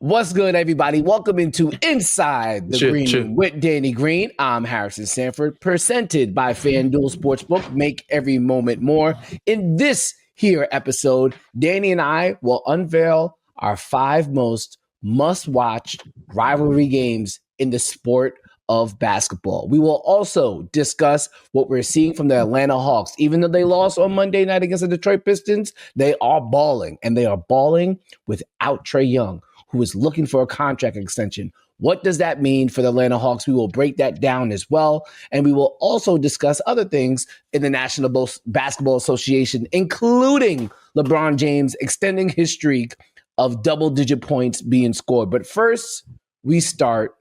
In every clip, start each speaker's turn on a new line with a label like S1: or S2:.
S1: What's good, everybody? Welcome into Inside the Green Room with Danny Green. I'm Harrison Sanford, presented by FanDuel Sportsbook. Make every moment more. In this here episode, Danny and I will unveil our 5 most must-watch rivalry games in the sport of basketball. We will also discuss what we're seeing from the Atlanta Hawks. Even though they lost on Monday night against the Detroit Pistons, they are balling, and they are balling without Trae Young, who is looking for a contract extension. What does that mean for the Atlanta Hawks? We will break that down as well. And we will also discuss other things in the National Basketball Association, including LeBron James extending his streak of double-digit points being scored. But first, we start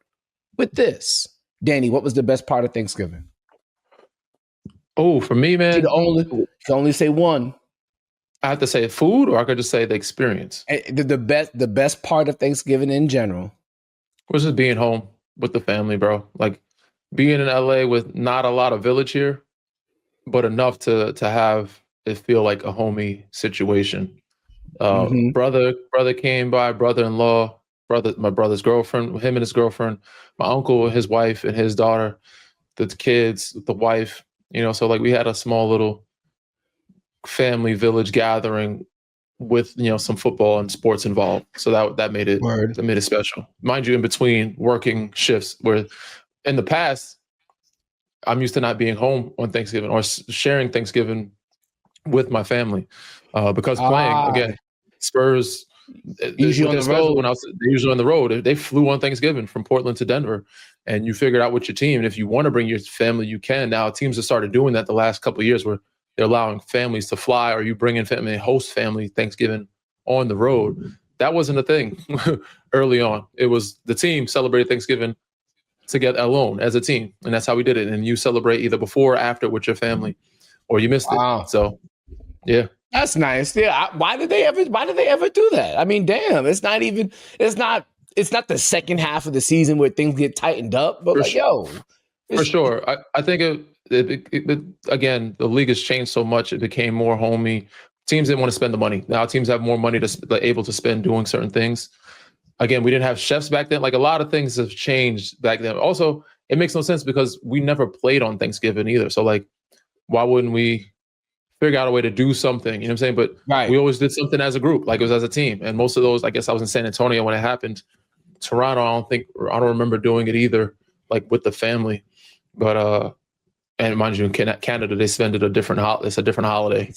S1: with this. Danny, what was the best part of Thanksgiving?
S2: Oh, for me, man.
S1: You can only say one.
S2: I have to say food, or I could just say the experience.
S1: The best part of Thanksgiving in general
S2: was just being home with the family, bro. Like being in LA with not a lot of village here, but enough to have it feel like a homey situation. Brother came by, brother-in-law, my brother's girlfriend, him and his girlfriend, my uncle, his wife, and his daughter, the kids, the wife. So like we had a small little family village gathering with some football and sports involved, so that made it special. Mind you, in between working shifts, where in the past I'm used to not being home on Thanksgiving or sharing Thanksgiving with my family because playing again, Spurs
S1: usually on the road.
S2: They're usually on the road. They flew on Thanksgiving from Portland to Denver, and you figured out with your team. And if you want to bring your family, you can. Now teams have started doing that the last couple of years, where they're allowing families to fly, or you bring in family, host family Thanksgiving on the road. That wasn't a thing early on. It was the team celebrated Thanksgiving together alone as a team, and that's how we did it. And you celebrate either before or after with your family, or you missed it. So, yeah,
S1: that's nice. Yeah, why did they ever do that? I mean, damn, it's not the second half of the season where things get tightened up. But
S2: for sure, I think it again, the league has changed so much. It became more homey. Teams didn't want to spend the money. Now teams have more money to able to spend doing certain things. Again, we didn't have chefs back then. Like a lot of things have changed back then. Also, it makes no sense because we never played on Thanksgiving either. So like, why wouldn't we figure out a way to do something? You know what I'm saying? But we always did something as a group, like it was as a team. And most of those, I guess I was in San Antonio when it happened. Toronto, I don't remember doing it either, like with the family. But and mind you, in Canada, they spend it it's a different holiday.
S1: It's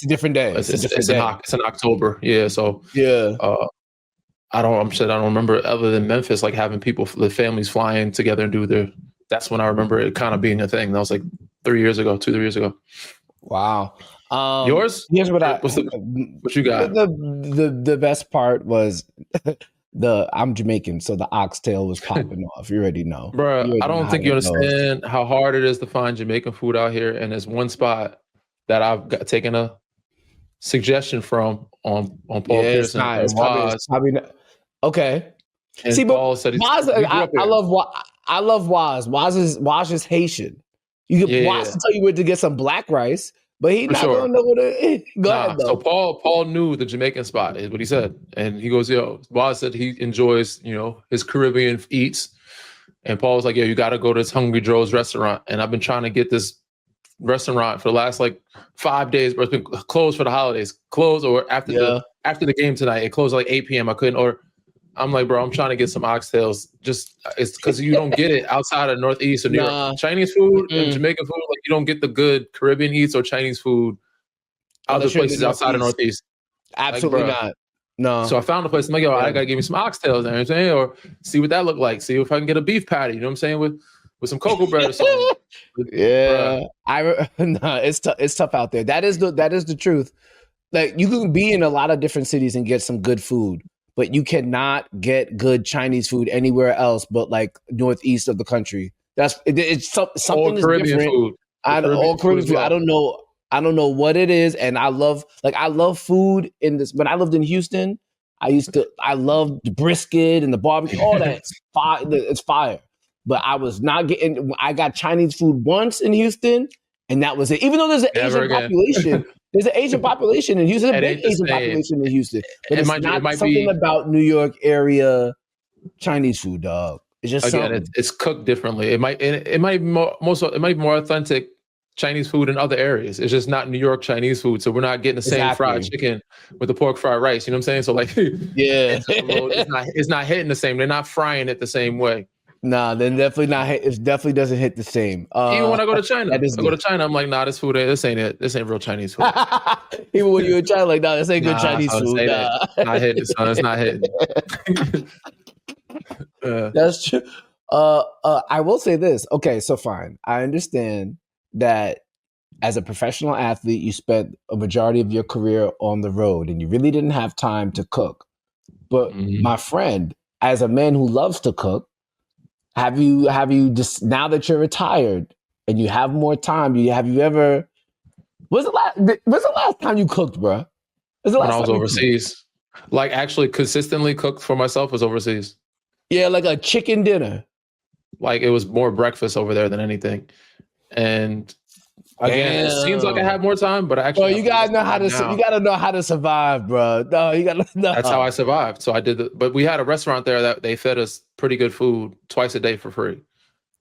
S1: a different day.
S2: It's in October. Yeah. So
S1: yeah.
S2: I don't remember other than Memphis, like having the families flying together and do that's when I remember it kind of being a thing. That was like 3 years ago.
S1: Wow.
S2: Yours?
S1: Here's what
S2: what you got?
S1: The best part was I'm Jamaican, so the oxtail was popping off. You already know.
S2: Bro, I don't think you understand how hard it is to find Jamaican food out here. And there's one spot that I've taken a suggestion from on Paul Pearson.
S1: It's probably not. Okay.
S2: And
S1: see,
S2: Paul
S1: but
S2: said
S1: Waz, I love Waz. Waz is Haitian. You can Waz to tell you where to get some black rice. But he's not going to know what it is. Go ahead, though.
S2: So Paul knew the Jamaican spot, is what he said. And he goes, Boz said he enjoys, his Caribbean eats. And Paul was like, you got to go to this Hungry Joe's restaurant. And I've been trying to get this restaurant for the last 5 days, but it's been closed for the holidays. Closed or after the game tonight. It closed at 8 p.m. I couldn't order. I'm like, bro, I'm trying to get some oxtails. It's because you don't get it outside of Northeast or New York. Chinese food and Jamaican food, you don't get the good Caribbean eats or Chinese food other places outside of Northeast.
S1: Absolutely not. No.
S2: So I found a place. I'm like, I gotta give me some oxtails. You know what I'm saying? Or see what that look like. See if I can get a beef patty. You know what I'm saying? With some cocoa bread or something.
S1: It's tough out there. That is the truth. Like you can be in a lot of different cities and get some good food. But you cannot get good Chinese food anywhere else but northeast of the country. It's something is
S2: Caribbean
S1: different.
S2: Food.
S1: Caribbean food. I don't know what it is, and I love food in this. When I lived in Houston, I loved the brisket and the barbecue. All that it's fire. But I was not getting. I got Chinese food once in Houston, and that was it. Even though there's an Asian population. There's an Asian population in Houston. There's a big Asian population in Houston. But it's not something about New York area Chinese food, dog. It's just
S2: again,
S1: something.
S2: it's cooked differently. It might be more authentic Chinese food in other areas. It's just not New York Chinese food. So we're not getting the same fried chicken with the pork fried rice. You know what I'm saying? So like,
S1: yeah,
S2: it's not hitting the same. They're not frying it the same way.
S1: Nah, then definitely not. It definitely doesn't hit the same.
S2: Even when I go to China, I'm like, nah, this ain't it. This ain't real Chinese food.
S1: Even when you're in China, like, nah, this ain't good Chinese food.
S2: Nah. Not hitting, son. It's not hitting.
S1: That's true. I will say this. Okay, so fine. I understand that as a professional athlete, you spent a majority of your career on the road, and you really didn't have time to cook. But my friend, as a man who loves to cook, have you just, now that you're retired and you have more time, have you ever? When's the last time you cooked, bro?
S2: When I was overseas, like actually consistently cooked for myself was overseas.
S1: Yeah, like a chicken dinner.
S2: Like it was more breakfast over there than anything. And again, it seems like I have more time, but actually,
S1: you gotta know how to. You gotta know how to survive, bro. No, you gotta know.
S2: That's how I survived. So I did. But we had a restaurant there that they fed us pretty good food twice a day for free.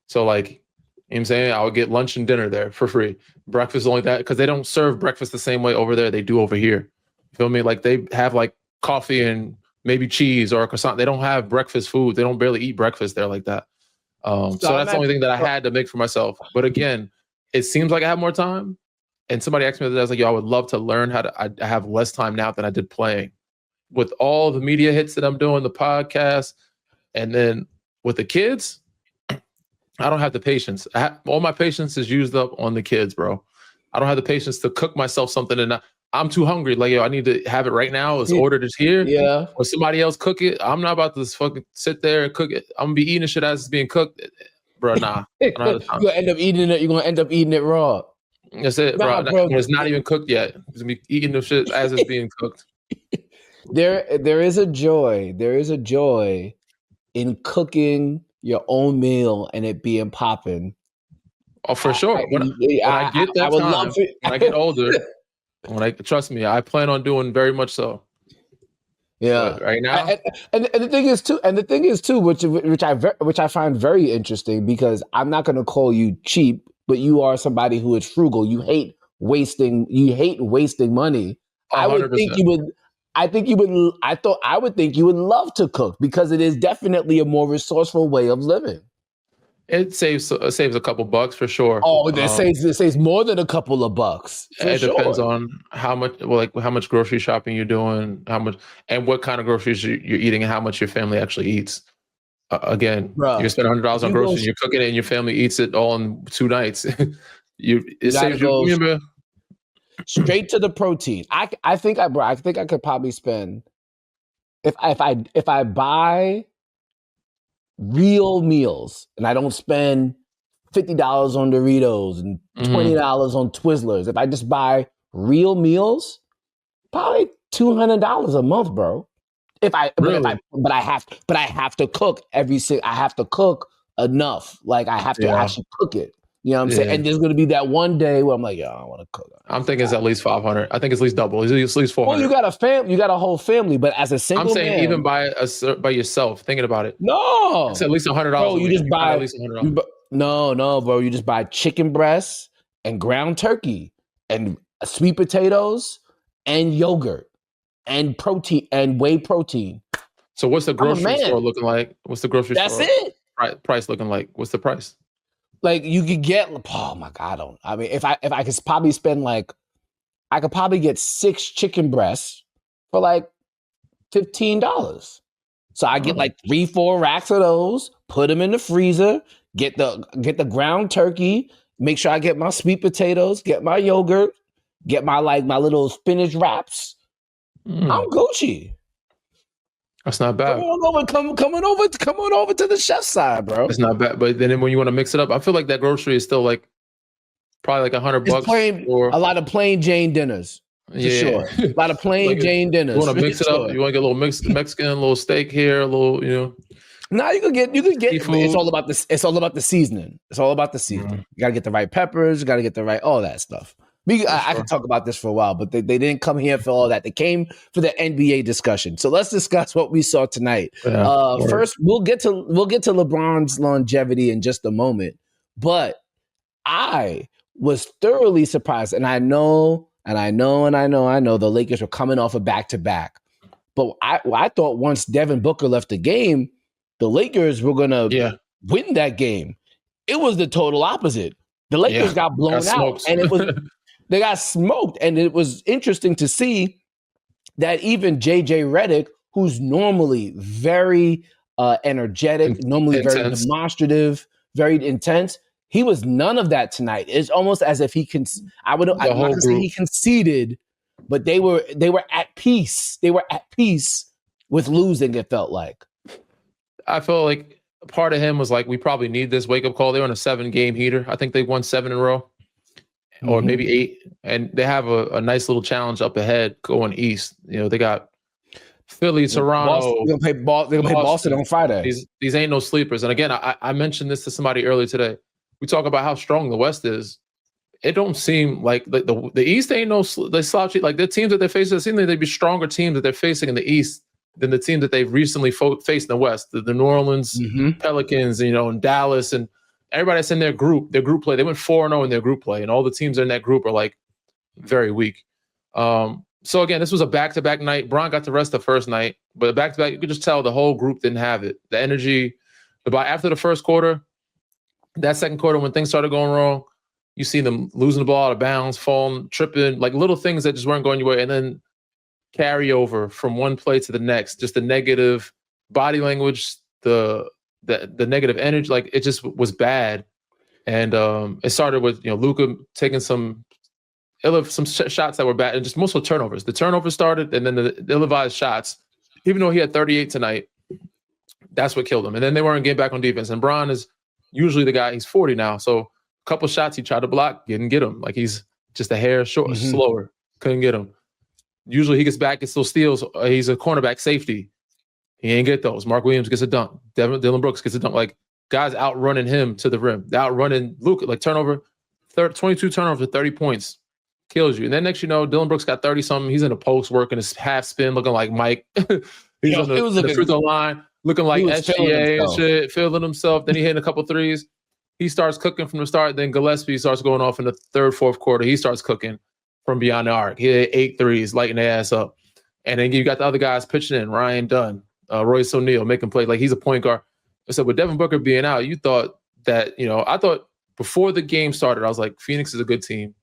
S2: So like, you know what I'm saying, I would get lunch and dinner there for free. Breakfast only that because they don't serve breakfast the same way over there they do over here. You feel me? Like they have like coffee and maybe cheese or a croissant. They don't have breakfast food. They don't barely eat breakfast there like that. So that's the only thing that I had to make for myself. But again, it seems like I have more time. And somebody asked me that, I was like, yo, I would love to learn how to, I have less time now than I did playing. With all the media hits that I'm doing, the podcast, and then with the kids, I don't have the patience. All my patience is used up on the kids, bro. I don't have the patience to cook myself something and I'm too hungry. Like, yo, I need to have it right now. Let's order this here.
S1: Yeah.
S2: Or somebody else cook it. I'm not about to fucking sit there and cook it. I'm gonna be eating shit as it's being cooked. Bro, nah.
S1: You're gonna end up eating it. You're gonna end up eating it raw.
S2: That's it, bro. It's not even cooked yet. It's gonna be eating the shit as it's being cooked.
S1: There is a joy. There is a joy in cooking your own meal and it being popping.
S2: Oh, for sure. When I get that time, when I get older, trust me, I plan on doing very much so.
S1: Yeah.
S2: But right now,
S1: and the thing is too, which I find very interesting, because I'm not going to call you cheap, but you are somebody who is frugal. You hate wasting money.
S2: 100%.
S1: I would think you would love to cook, because it is definitely a more resourceful way of living.
S2: It saves a couple bucks for sure.
S1: Oh, it saves more than a couple of bucks.
S2: It depends on how much grocery shopping you're doing, how much and what kind of groceries you're eating, and how much your family actually eats. Again, you spend $100 on groceries, you're cooking it, and your family eats it all in 2 nights. It saves you. Remember,
S1: straight to the protein. I think I could probably spend, if I buy real meals and I don't spend $50 on Doritos and $20 on Twizzlers. If I just buy real meals, probably $200 a month, bro. But I have to cook I have to cook enough. Like I have to actually cook it. You know what I'm saying? And there's going to be that one day where I'm like, yo, I don't want to cook.
S2: I'm thinking it's at least 500. I think it's at least double. It's at least 400.
S1: Well, you got a whole family, but as a single man. I'm saying
S2: even by yourself, thinking about it.
S1: No.
S2: It's at least $100.
S1: Bro, you just buy
S2: at least $100.
S1: No, bro. You just buy chicken breasts and ground turkey and sweet potatoes and yogurt and protein and whey protein.
S2: So what's the grocery store looking like? What's the grocery store?
S1: That's it.
S2: Price looking like? What's the price?
S1: Like you could get, oh my God, if I could probably spend I could probably get 6 chicken breasts for like $15. So I get like 3-4 racks of those, put them in the freezer, get the ground turkey, make sure I get my sweet potatoes, get my yogurt, get my little spinach wraps. I'm Gucci.
S2: That's not bad.
S1: Coming over to the chef side, bro.
S2: It's not bad, but then when you want to mix it up, I feel like that grocery is still like probably like $100
S1: for a lot of plain Jane dinners. Sure. A lot of plain Jane dinners.
S2: You want to mix it up? You want to get a little Mexican, a little steak here, a little,
S1: Now you could get. It's all about the seasoning. It's all about the seasoning. You gotta get the right peppers. You gotta get the right all that stuff. I could talk about this for a while, but they didn't come here for all that. They came for the NBA discussion. So let's discuss what we saw tonight. First, we'll get to LeBron's longevity in just a moment. But I was thoroughly surprised, and I know the Lakers were coming off a back-to-back. But I thought once Devin Booker left the game, the Lakers were going to win that game. It was the total opposite. The Lakers got blown out, and they got smoked. And it was interesting to see that even JJ Redick, who's normally very energetic, normally very demonstrative, very intense, he was none of that tonight. It's almost as if he can. I'm not gonna say he conceded, but they were at peace. They were at peace with losing. It felt like.
S2: I felt like part of him was like, we probably need this wake up call. They're on a 7-game heater. I think they won 7 in a row, or maybe 8, and they have a nice little challenge up ahead going east. They got Philly, Toronto.
S1: They're gonna play Boston on Friday.
S2: These ain't no sleepers. And again, I mentioned this to somebody earlier today. We talk about how strong the West is. It don't seem like the East ain't no slouchy. Like the teams that they're facing, it seems like they'd be stronger teams that they're facing in the East than the team that they've recently faced in the West. The New Orleans Pelicans, and Dallas, and everybody that's in their group play. They went 4-0 in their group play, and all the teams in that group are like very weak. So again, this was a back-to-back night. Bron got the rest the first night, but back-to-back, you could just tell the whole group didn't have it. The energy, after the first quarter, that second quarter when things started going wrong, you see them losing the ball out of bounds, falling, tripping, like little things that just weren't going your way, and then carry over from one play to the next. Just the negative body language, the negative energy, like it just was bad. And it started with Luka taking some shots that were bad, and just mostly turnovers. The turnovers started, and then the ill-advised shots. Even though he had 38 tonight, that's what killed him. And then they weren't getting back on defense. And Bron is usually the guy. He's 40 now, so a couple shots he tried to block, didn't get him. Like he's just a hair slower, couldn't get him. Usually he gets back, gets those steals. He's a cornerback safety. He ain't get those. Mark Williams gets a dunk. Dillon Brooks gets a dunk. Like guys outrunning him to the rim. They're outrunning Luka. Like 22 turnovers, 30 points. Kills you. And then next Dillon Brooks got 30-something. He's in a post working his half spin, looking like Mike. He's on the free throw line, looking like SGA and shit, feeling himself. Then he hit a couple threes. He starts cooking from the start. Then Gillespie starts going off in the third, fourth quarter. He starts cooking from beyond the arc. He hit 8 threes, lighting their ass up. And then you got the other guys pitching in. Ryan Dunn, Royce O'Neal making plays. Like he's a point guard. So with Devin Booker being out, you thought that, I thought before the game started, I was like, Phoenix is a good team.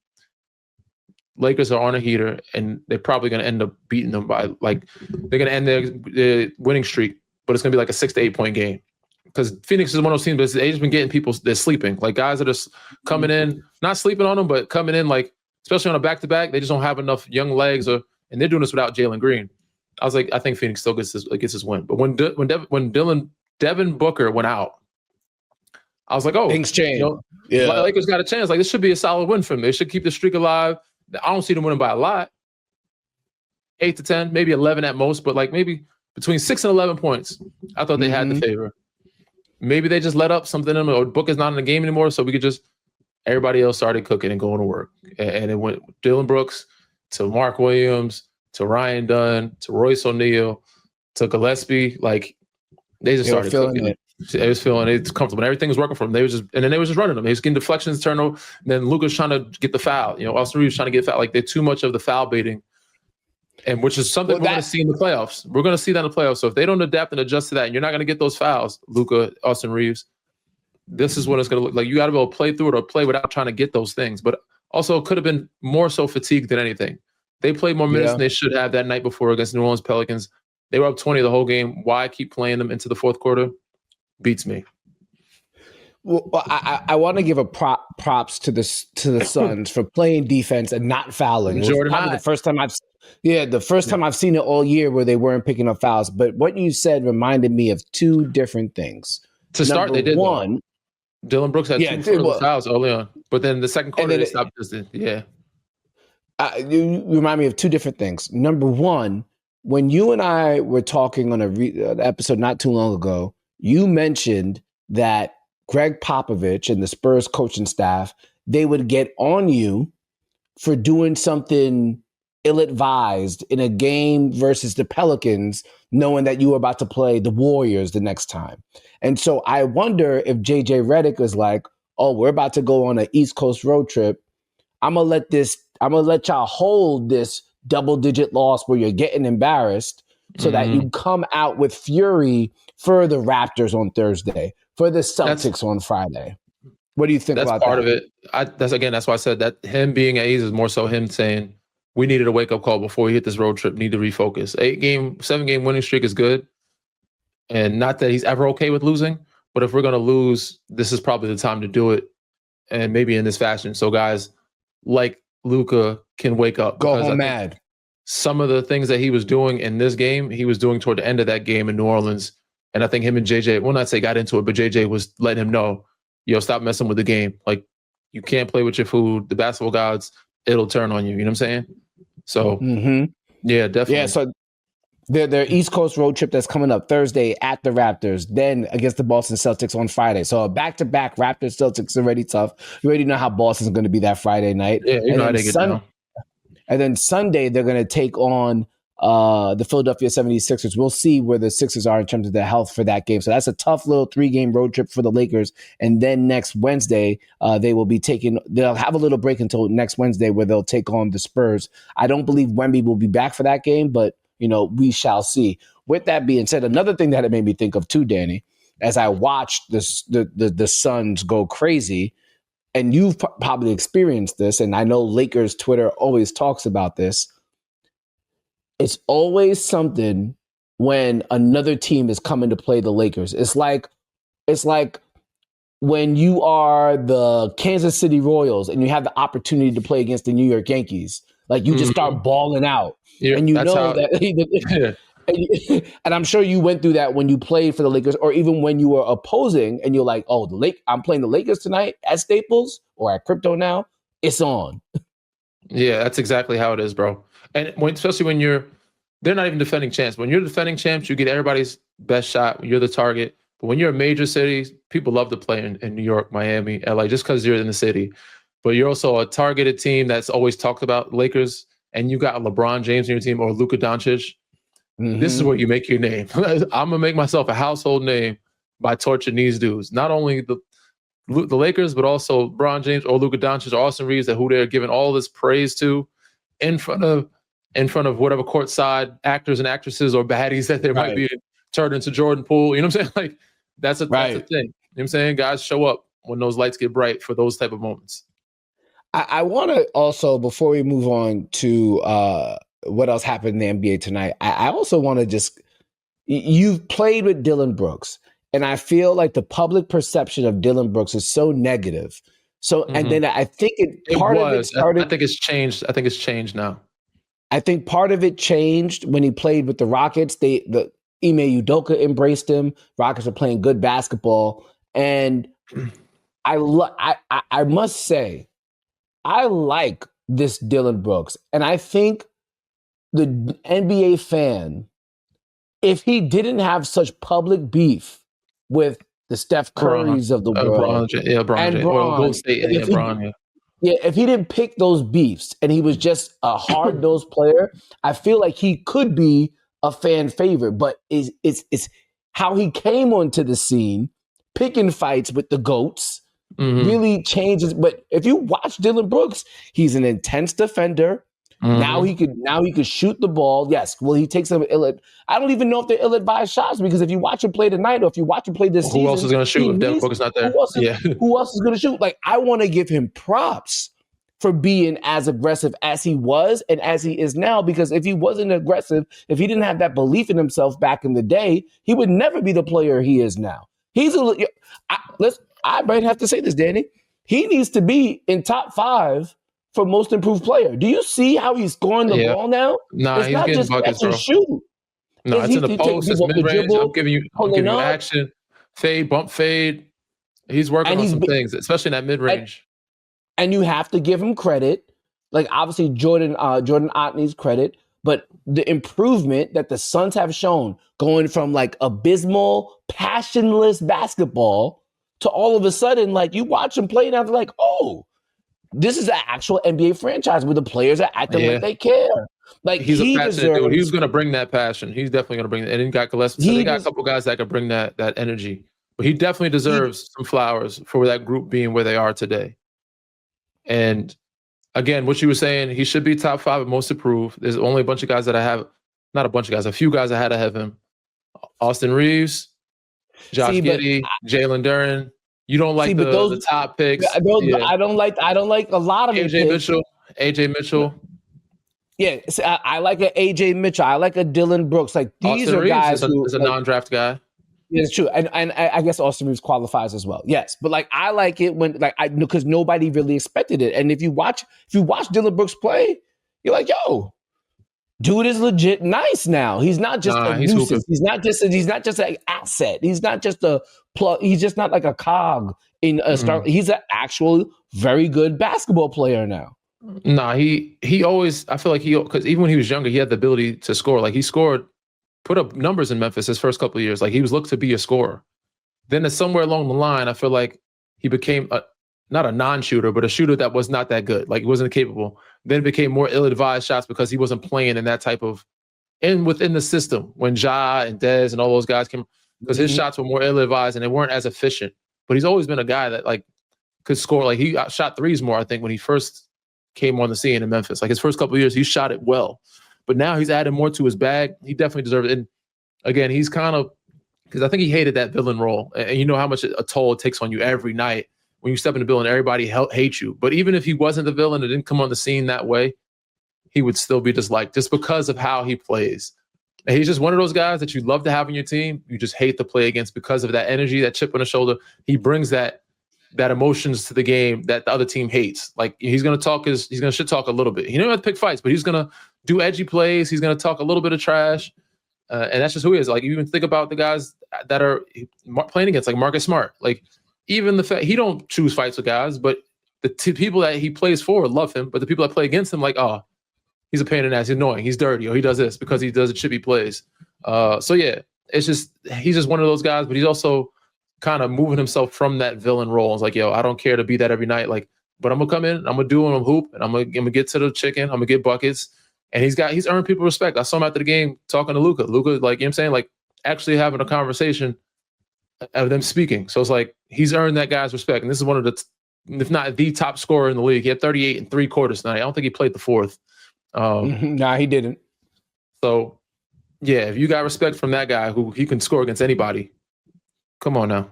S2: Lakers are on a heater, and they're probably going to end up beating them by, like, they're going to end their winning streak, but it's going to be like a 6 to 8 point game. Because Phoenix is one of those teams, but they've just been getting people, they're sleeping. Like, guys that are coming in, not sleeping on them, but coming in, like, especially on a back-to-back, they just don't have enough young legs, and they're doing this without Jalen Green. I was like, I think Phoenix still gets his win. But when Devin Booker went out, I was like, oh.
S1: Things change.
S2: Lakers got a chance. Like, this should be a solid win for them. They should keep the streak alive. I don't see them winning by a lot. 8 to 10, maybe 11 at most, but like maybe between 6 and 11 points. I thought they had the favor. Maybe they just let up something in them, or Booker's not in the game anymore, so we could just everybody else started cooking and going to work. And it went Dillon Brooks to Mark Williams to Ryan Dunn to Royce O'Neal to Gillespie. Like they just started cooking it. They was feeling it's comfortable. And everything was working for them. They were just running them. They was getting deflections, turnover. And then Luka's trying to get the foul. Austin Reeves trying to get foul. Like they're too much of the foul baiting, and which is something we're going to see in the playoffs. We're going to see that in the playoffs. So if they don't adapt and adjust to that, and you're not going to get those fouls, Luka, Austin Reeves, this is what it's going to look like. You got to be able to play through it or play without trying to get those things. But also, it could have been more so fatigued than anything. They played more minutes than they should have that night before against the New Orleans Pelicans. They were up 20 the whole game. Why keep playing them into the fourth quarter? Beats me.
S1: Well, I want to give props to the Suns for playing defense and not fouling.
S2: Jordan,
S1: probably the first time I've seen it all year where they weren't picking up fouls. But what you said reminded me of two different things.
S2: To start, they did one. Dillon Brooks had 2 fouls early on, but then the second quarter they stopped. You
S1: remind me of two different things. Number one, when you and I were talking on an episode not too long ago, you mentioned that Greg Popovich and the Spurs coaching staff, they would get on you for doing something ill-advised in a game versus the Pelicans, knowing that you were about to play the Warriors the next time. And so I wonder if JJ Redick is like, oh, we're about to go on an East Coast road trip. I'm gonna let y'all hold this double-digit loss where you're getting embarrassed so that you come out with fury for the Raptors on Thursday, for the Celtics on Friday. What do you think about that?
S2: That's part of it. That's why I said that him being at ease is more so him saying, we needed a wake-up call before we hit this road trip, need to refocus. 7-game winning streak is good. And not that he's ever okay with losing, but if we're going to lose, this is probably the time to do it. And maybe in this fashion. So guys like Luka can wake up.
S1: Go home mad.
S2: Some of the things that he was doing in this game, he was doing toward the end of that game in New Orleans. And I think him and JJ, well, not say got into it, but JJ was letting him know, yo, stop messing with the game. Like, you can't play with your food. The basketball gods, it'll turn on you. You know what I'm saying? So, yeah, definitely.
S1: Yeah, so their East Coast road trip that's coming up Thursday at the Raptors, then against the Boston Celtics on Friday. So a back-to-back Raptors Celtics already tough. You already know how Boston's going to be that Friday night.
S2: Yeah, you know how they get down.
S1: And then Sunday, they're going to take on the Philadelphia 76ers. We'll see where the Sixers are in terms of their health for that game. So that's a tough little 3-game road trip for the Lakers. And then next Wednesday, they'll have a little break until next Wednesday where they'll take on the Spurs. I don't believe Wemby will be back for that game, but we shall see. With that being said, another thing that it made me think of too, Danny, as I watched the Suns go crazy, and you've probably experienced this, and I know Lakers Twitter always talks about this. It's always something when another team is coming to play the Lakers. It's like when you are the Kansas City Royals and you have the opportunity to play against the New York Yankees. Like, you just start balling out.
S2: Yeah,
S1: and and I'm sure you went through that when you played for the Lakers, or even when you were opposing and you're like, oh, I'm playing the Lakers tonight at Staples or at Crypto Now. It's on.
S2: Yeah, that's exactly how it is, bro. And especially when they're not even defending champs. When you're defending champs, you get everybody's best shot. You're the target. But when you're a major city, people love to play in New York, Miami, LA, just because you're in the city. But you're also a targeted team that's always talked about, Lakers, and you got LeBron James in your team or Luka Doncic. This is where you make your name. I'm going to make myself a household name by torching these dudes. Not only the Lakers, but also LeBron James or Luka Doncic or Austin Reeves, who they're giving all this praise to in front of whatever courtside actors and actresses or baddies that there might be turned into Jordan Poole. You know what I'm saying? Like, that's a thing. You know what I'm saying? Guys show up when those lights get bright for those type of moments.
S1: I want to also, before we move on to what else happened in the NBA tonight, I also want to you've played with Dillon Brooks, and I feel like the public perception of Dillon Brooks is so negative. So, and then I think of it started.
S2: I think it's changed. I think it's changed now.
S1: I think part of it changed when he played with the Rockets. The Ime Udoka embraced him. Rockets are playing good basketball, and I must say, I like this Dillon Brooks, and I think the NBA fan, if he didn't have such public beef with the Steph Currys of the world, if he didn't pick those beefs and he was just a hard-nosed player, I feel like he could be a fan favorite. But it's how he came onto the scene, picking fights with the GOATs, really changes. But if you watch Dillon Brooks, he's an intense defender. Now he could shoot the ball. Yes. Will he take some I don't even know if they're ill-advised shots, because if you watch him play tonight or if you watch him play this season,
S2: who else is going to shoot if Dillon Brooks is not there?
S1: Who else is going to shoot? Like, I want to give him props for being as aggressive as he was and as he is now, because if he wasn't aggressive, if he didn't have that belief in himself back in the day, he would never be the player he is now. I might have to say this, Danny. He needs to be in top 5 for most improved player. Do you see how he's scoring the ball now?
S2: Nah, he's not getting just buckets, bro.
S1: Shoot.
S2: No, it's in the post, it's mid-range. I'm giving you action, fade, bump, fade. He's working on some things, especially in that mid-range.
S1: And you have to give him credit. Like, obviously, Jordan Otney's credit, but the improvement that the Suns have shown, going from like abysmal, passionless basketball to all of a sudden, like, you watch him play now, they're like, oh, This is an actual NBA franchise where the players are acting like they care. Like
S2: he's a passionate dude. He's going to bring that passion. He's definitely going to bring that. And he got Gillespie. So they got a couple guys that could bring that energy. But he definitely deserves some flowers for that group being where they are today. And again, what you were saying, he should be top 5 at most improved. There's only a bunch of guys that I have, not a bunch of guys, a few guys I had ahead of him. Austin Reeves, Josh Giddey, Jalen Duren. You don't like the top picks.
S1: I don't like a lot of
S2: AJ Mitchell.
S1: Yeah, I like an AJ Mitchell. I like a Dylan Brooks. Like these
S2: Austin
S1: are guys
S2: Reeves
S1: who
S2: is a non-draft guy.
S1: Yeah, it's true, and I guess Austin Reeves qualifies as well. Yes, but like I like it when because nobody really expected it. And if you watch Dylan Brooks play, you're like, yo, dude is legit nice now. He's not just a nuisance. He's not just an asset. He's not just a plug. He's just not like a cog in a start. He's an actual very good basketball player now.
S2: Nah, he always. I feel like because even when he was younger, he had the ability to score. Like he put up numbers in Memphis his first couple of years. Like he was looked to be a scorer. Then somewhere along the line, I feel like he became not a non-shooter, but a shooter that was not that good. Like he wasn't capable. Then became more ill-advised shots because he wasn't playing in that type of within the system when Ja and Dez and all those guys came, because his shots were more ill-advised and they weren't as efficient. But he's always been a guy that like could score. Like he shot threes more, I think, when he first came on the scene in Memphis. Like his first couple of years, he shot it well. But now he's added more to his bag. He definitely deserves it. And again, he's kind of, because I think he hated that villain role. And you know how much a toll it takes on you every night when you step in the building, everybody hates you. But even if he wasn't the villain and didn't come on the scene that way, he would still be disliked just because of how he plays. And he's just one of those guys that you love to have on your team. You just hate to play against because of that energy, that chip on the shoulder. He brings that emotions to the game that the other team hates. Like he's going to shit talk a little bit. He don't have to pick fights, but he's going to do edgy plays. He's going to talk a little bit of trash. And that's just who he is. Like you even think about the guys that are playing against, like Marcus Smart. Like even the fact he don't choose fights with guys, but the people that he plays for love him. But the people that play against him, like, oh, he's a pain in the ass. He's annoying. He's dirty. Or he does this because he does the chippy plays. So yeah, he's just one of those guys. But he's also kind of moving himself from that villain role. It's like, yo, I don't care to be that every night. Like, but I'm gonna come in, I'm gonna do a hoop, and I'm gonna get to the chicken. I'm gonna get buckets. And he's earned people respect. I saw him after the game talking to Luka. Luka, like, you know what I'm saying? Like, actually having a conversation of them speaking. So it's like, he's earned that guy's respect. And this is one of the, if not the top scorer in the league. He had 38 and 3 quarters tonight. I don't think he played the fourth.
S1: Nah, he didn't.
S2: So, yeah, if you got respect from that guy who he can score against anybody, come on now.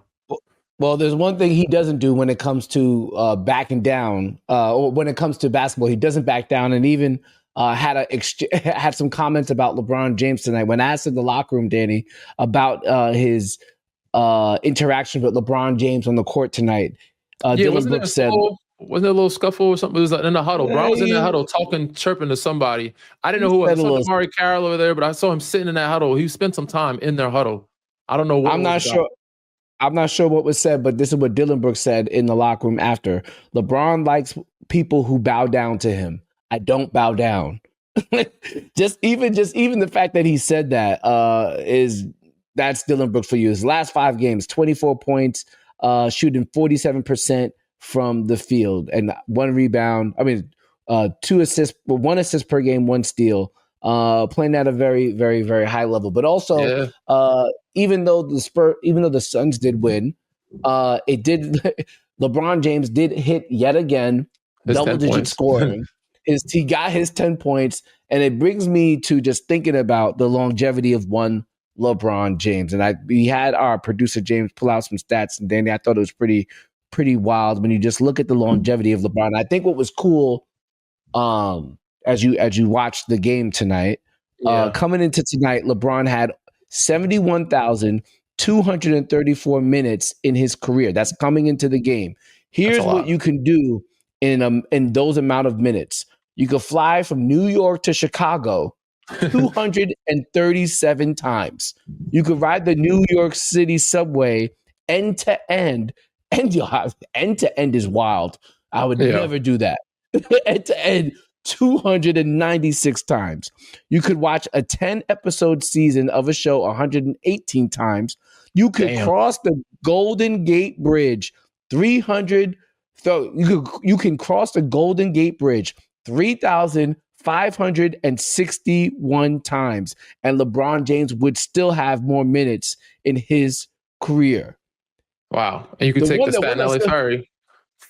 S1: Well, there's one thing he doesn't do when it comes to backing down, or when it comes to basketball. He doesn't back down, and even had some comments about LeBron James tonight. When asked in the locker room, Danny, about his interaction with LeBron James on the court tonight, Dylan Brooks said,
S2: wasn't there a little scuffle or something? It was in the huddle. Bron was in the huddle chirping to somebody. I didn't know who it was. I saw Amari Carroll over there, but I saw him sitting in that huddle. He spent some time in their huddle. I don't know what.
S1: I'm not sure what was said, but this is what Dylan Brooks said in the locker room after. LeBron likes people who bow down to him. I don't bow down. just even the fact that he said that that's Dylan Brooks for you. His last 5 games, 24 points, shooting 47% from the field and 1 rebound. 2 assists, 1 assist per game, 1 steal. Playing at a very, very, very high level. But also, even though the Suns did win, LeBron James did hit yet again double-digit scoring. He got his 10 points, and it brings me to just thinking about the longevity of one LeBron James. And we had our producer James pull out some stats, and Danny, I thought it was pretty wild when you just look at the longevity of LeBron. I think what was cool, as you watched the game tonight, coming into tonight, LeBron had 71,234 minutes in his career. That's coming into the game. Here's what you can do in those amount of minutes. You could fly from New York to Chicago 237 times. You could ride the New York City subway end to end, and you'll have end to end is wild. I would never do that. End to end 296 times. You could watch a 10-episode season of a show 118 times. You could cross the Golden Gate Bridge 300 So you can cross the Golden Gate Bridge 3,561 times, and LeBron James would still have more minutes in his career.
S2: Wow. And you could take the Staten Island Ferry.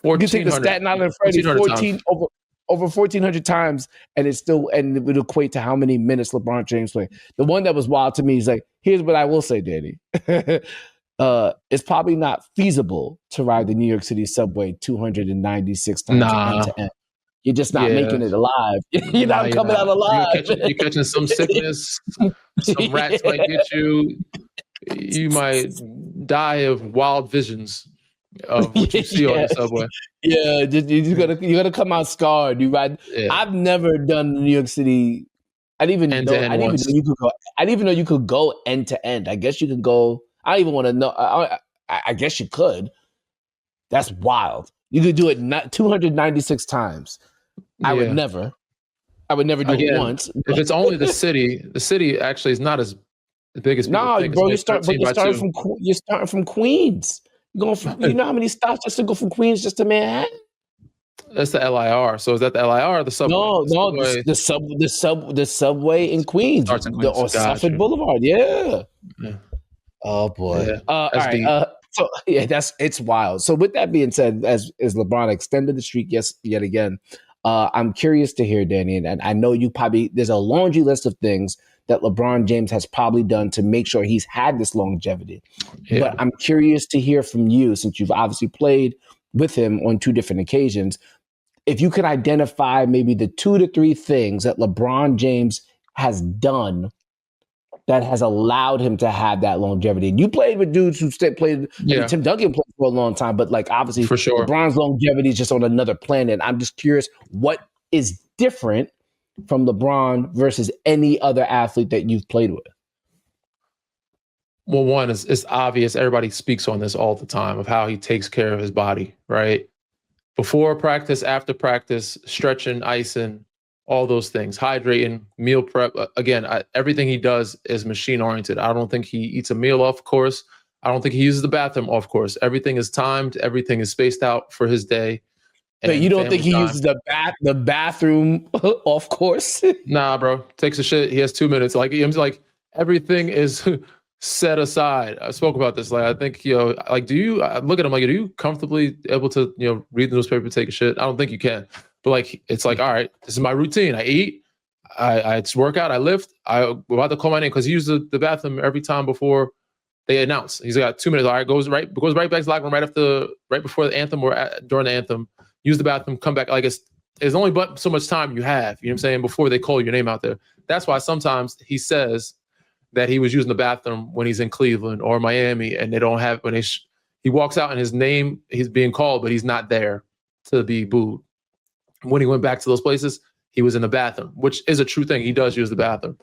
S1: You can take the Staten Island Ferry 14 over 1,400 times, and it would equate to how many minutes LeBron James played. The one that was wild to me is like, here's what I will say, Danny. It's probably not feasible to ride the New York City subway 296 times end to end. You're just not making it alive. You're not coming out alive.
S2: You're catching some sickness. Some rats might get you. You might die of wild visions of what you see on the subway.
S1: Yeah, you're gonna come out scarred. You ride. Yeah. I've never done New York City. I didn't even know you could go. I didn't even know you could go end to end. I guess you could go. I don't even want to know. I guess you could. That's wild. You could do it 296 times. I would never do it once.
S2: If it's only the city actually is not as big as people think.
S1: Bro, you're starting from Queens. You know how many stops just to go from Queens just to Manhattan?
S2: That's the LIR. So is that the LIR or the subway?
S1: No, the subway in Queens, on Suffolk Boulevard. Yeah. Oh boy. Yeah, all right. So it's wild. So with that being said, as LeBron extended the streak yet again, I'm curious to hear, Danny, and I know there's a laundry list of things that LeBron James has probably done to make sure he's had this longevity. Yeah. But I'm curious to hear from you, since you've obviously played with him on 2 different occasions, if you could identify maybe the 2 to 3 things that LeBron James has done that has allowed him to have that longevity. And you played with dudes who played. Yeah. Tim Duncan played for a long time, but like obviously,
S2: for sure,
S1: LeBron's longevity is just on another planet. I'm just curious, what is different from LeBron versus any other athlete that you've played with?
S2: Well, one is it's obvious. Everybody speaks on this all the time of how he takes care of his body, right? Before practice, after practice, stretching, icing, all those things, hydrating, meal prep. Again, everything he does is machine oriented. I don't think he eats a meal off course. I don't think he uses the bathroom off course. Everything is timed. Everything is spaced out for his day.
S1: But you don't think he uses the bathroom off course?
S2: Nah, bro. Takes a shit. He has 2 minutes. Like everything is set aside. I spoke about this. Like, I think, do you look at him like, are you comfortably able to, read the newspaper, take a shit? I don't think you can. But it's like, all right, this is my routine. I eat, I work out, I lift. I'm about to call my name because he uses the bathroom every time before they announce. He's got 2 minutes. All right, goes right back to the locker room right before the anthem or during the anthem. Use the bathroom, come back. Like there's only but so much time you have. You know what I'm saying? Before they call your name out there. That's why sometimes he says that he was using the bathroom when he's in Cleveland or Miami, and they don't have he walks out and his name he's being called, but he's not there to be booed. When he went back to those places, he was in the bathroom, which is a true thing. He does use the bathroom.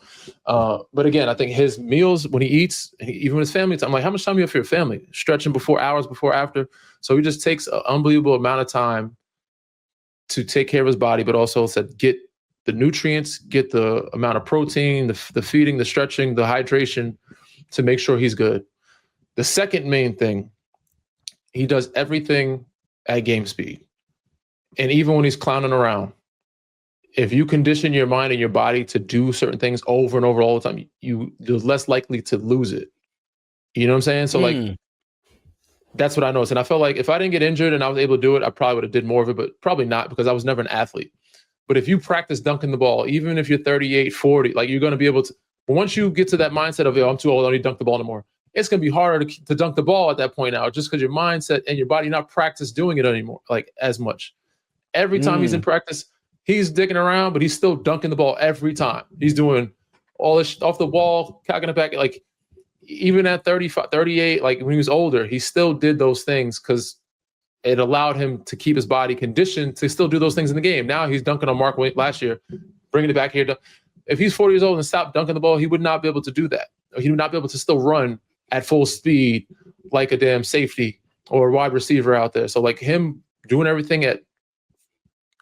S2: But again, I think his meals, when he eats, even with his family time, I'm like, how much time do you have for your family? Stretching before, hours before, after. So he just takes an unbelievable amount of time to take care of his body, but also get the nutrients, get the amount of protein, the feeding, the stretching, the hydration to make sure he's good. The second main thing, he does everything at game speed. And even when he's clowning around, if you condition your mind and your body to do certain things over and over all the time, you're less likely to lose it. You know what I'm saying? So that's what I noticed. And I felt like if I didn't get injured and I was able to do it, I probably would have did more of it, but probably not because I was never an athlete. But if you practice dunking the ball, even if you're 38, 40, like you're going to be able to, but once you get to that mindset of, I'm too old, I don't need to dunk the ball anymore. It's going to be harder to dunk the ball at that point now, just because your mindset and your body not practice doing it anymore, like as much. Every time he's in practice, he's digging around, but he's still dunking the ball every time. He's doing all this off the wall, cocking it back. Like even at 35, 38, like when he was older, he still did those things because it allowed him to keep his body conditioned to still do those things in the game. Now he's dunking on Mark Wayne last year, bringing it back here. If he's 40 years old and stopped dunking the ball, he would not be able to do that. He would not be able to still run at full speed like a damn safety or wide receiver out there. So like him doing everything at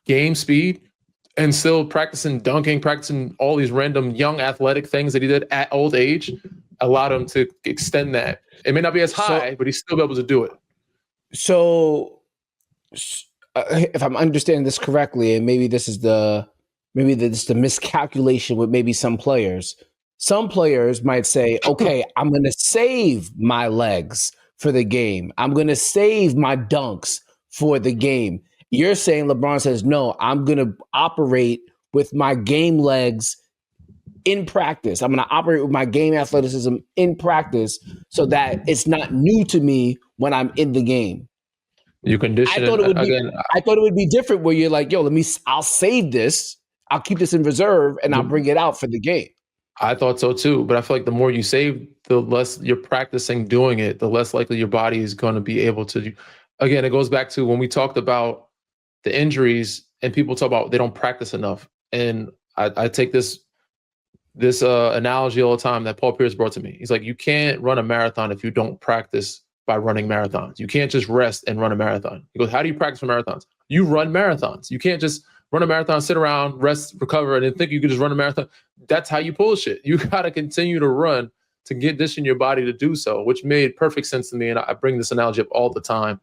S2: game speed and still practicing dunking, practicing all these random young athletic things that he did at old age allowed him to extend that. It may not be as high, but he's still able to do it.
S1: So if I'm understanding this correctly, and maybe this is the miscalculation with maybe some players. Some players might say, okay, I'm going to save my legs for the game. I'm going to save my dunks for the game. You're saying LeBron says, no, I'm going to operate with my game legs in practice. I'm going to operate with my game athleticism in practice so that it's not new to me when I'm in the game.
S2: You condition
S1: I thought it would be different where you're like, yo, I'll save this. I'll keep this in reserve and I'll bring it out for the game.
S2: I thought so too, but I feel like the more you save, the less you're practicing doing it, the less likely your body is going to be able to. Again, it goes back to when we talked about the injuries and people talk about they don't practice enough. And I take this analogy all the time that Paul Pierce brought to me. He's like, you can't run a marathon if you don't practice by running marathons. You can't just rest and run a marathon. He goes, how do you practice for marathons? You run marathons. You can't just run a marathon, sit around, rest, recover, and then think you could just run a marathon. That's how you pull shit. You got to continue to run to condition your body to do so, which made perfect sense to me. And I bring this analogy up all the time.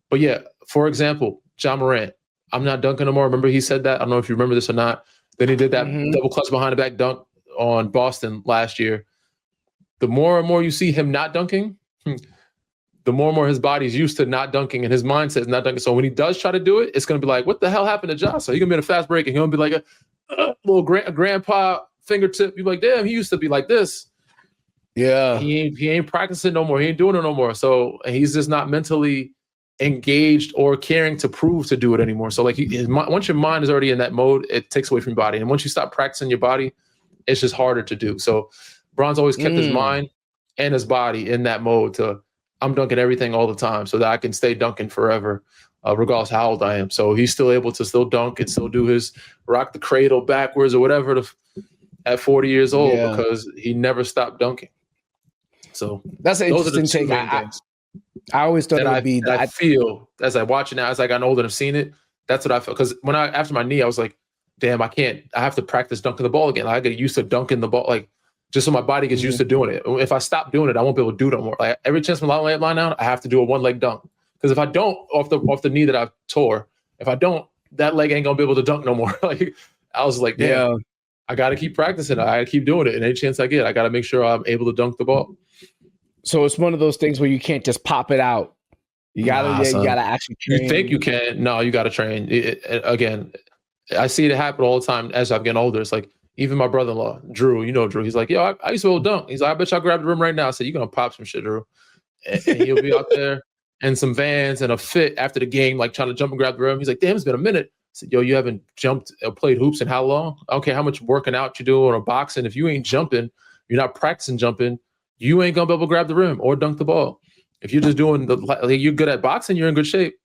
S2: But yeah, for example, Ja Morant, I'm not dunking no more. Remember he said that? I don't know if you remember this or not. Then he did that double clutch behind the back dunk on Boston last year. The more and more you see him not dunking, the more and more his body's used to not dunking and his mindset is not dunking. So when he does try to do it, it's going to be like, what the hell happened to Ja? So he's going to be in a fast break and he'll be like a little grandpa fingertip. You're like, damn, he used to be like this.
S1: Yeah.
S2: He ain't practicing no more. He ain't doing it no more. So he's just not mentally engaged or caring to prove to do it anymore. So like once your mind is already in that mode, it takes away from your body. And once you stop practicing your body, it's just harder to do. So Bron's always kept his mind and his body in that mode to I'm dunking everything all the time so that I can stay dunking forever, regardless how old I am. So he's still able to still dunk and still do his rock the cradle backwards or whatever at 40 years old because he never stopped dunking. So
S1: that's an interesting take. I always thought
S2: I feel as I watch it now, as I got older and have seen it, that's what I felt. Because after my knee, I was like, damn, I have to practice dunking the ball again. I get used to dunking the ball, like just so my body gets used to doing it. If I stop doing it, I won't be able to do it no more. Like every chance my line down, I have to do a one leg dunk. Because if I don't, off the knee that I tore, if I don't, that leg ain't gonna be able to dunk no more. Like I was like, damn, I gotta keep practicing. I gotta keep doing it. And any chance I get, I gotta make sure I'm able to dunk the ball.
S1: So it's one of those things where you can't just pop it out. You gotta actually train.
S2: You think you can? No, you gotta train. Again, I see it happen all the time as I'm getting older. It's like even my brother-in-law, Drew. You know Drew. He's like, yo, I used to hold dunk. He's like, I bet y'all grab the rim right now. I said, you're gonna pop some shit, Drew. And he'll be out there in some Vans and a fit after the game, like trying to jump and grab the rim. He's like, damn, it's been a minute. I said, yo, you haven't jumped or played hoops in how long? I don't care how much working out you do or boxing. If you ain't jumping, you're not practicing jumping, you ain't gonna be able to grab the rim or dunk the ball. If you're just doing you're good at boxing, you're in good shape.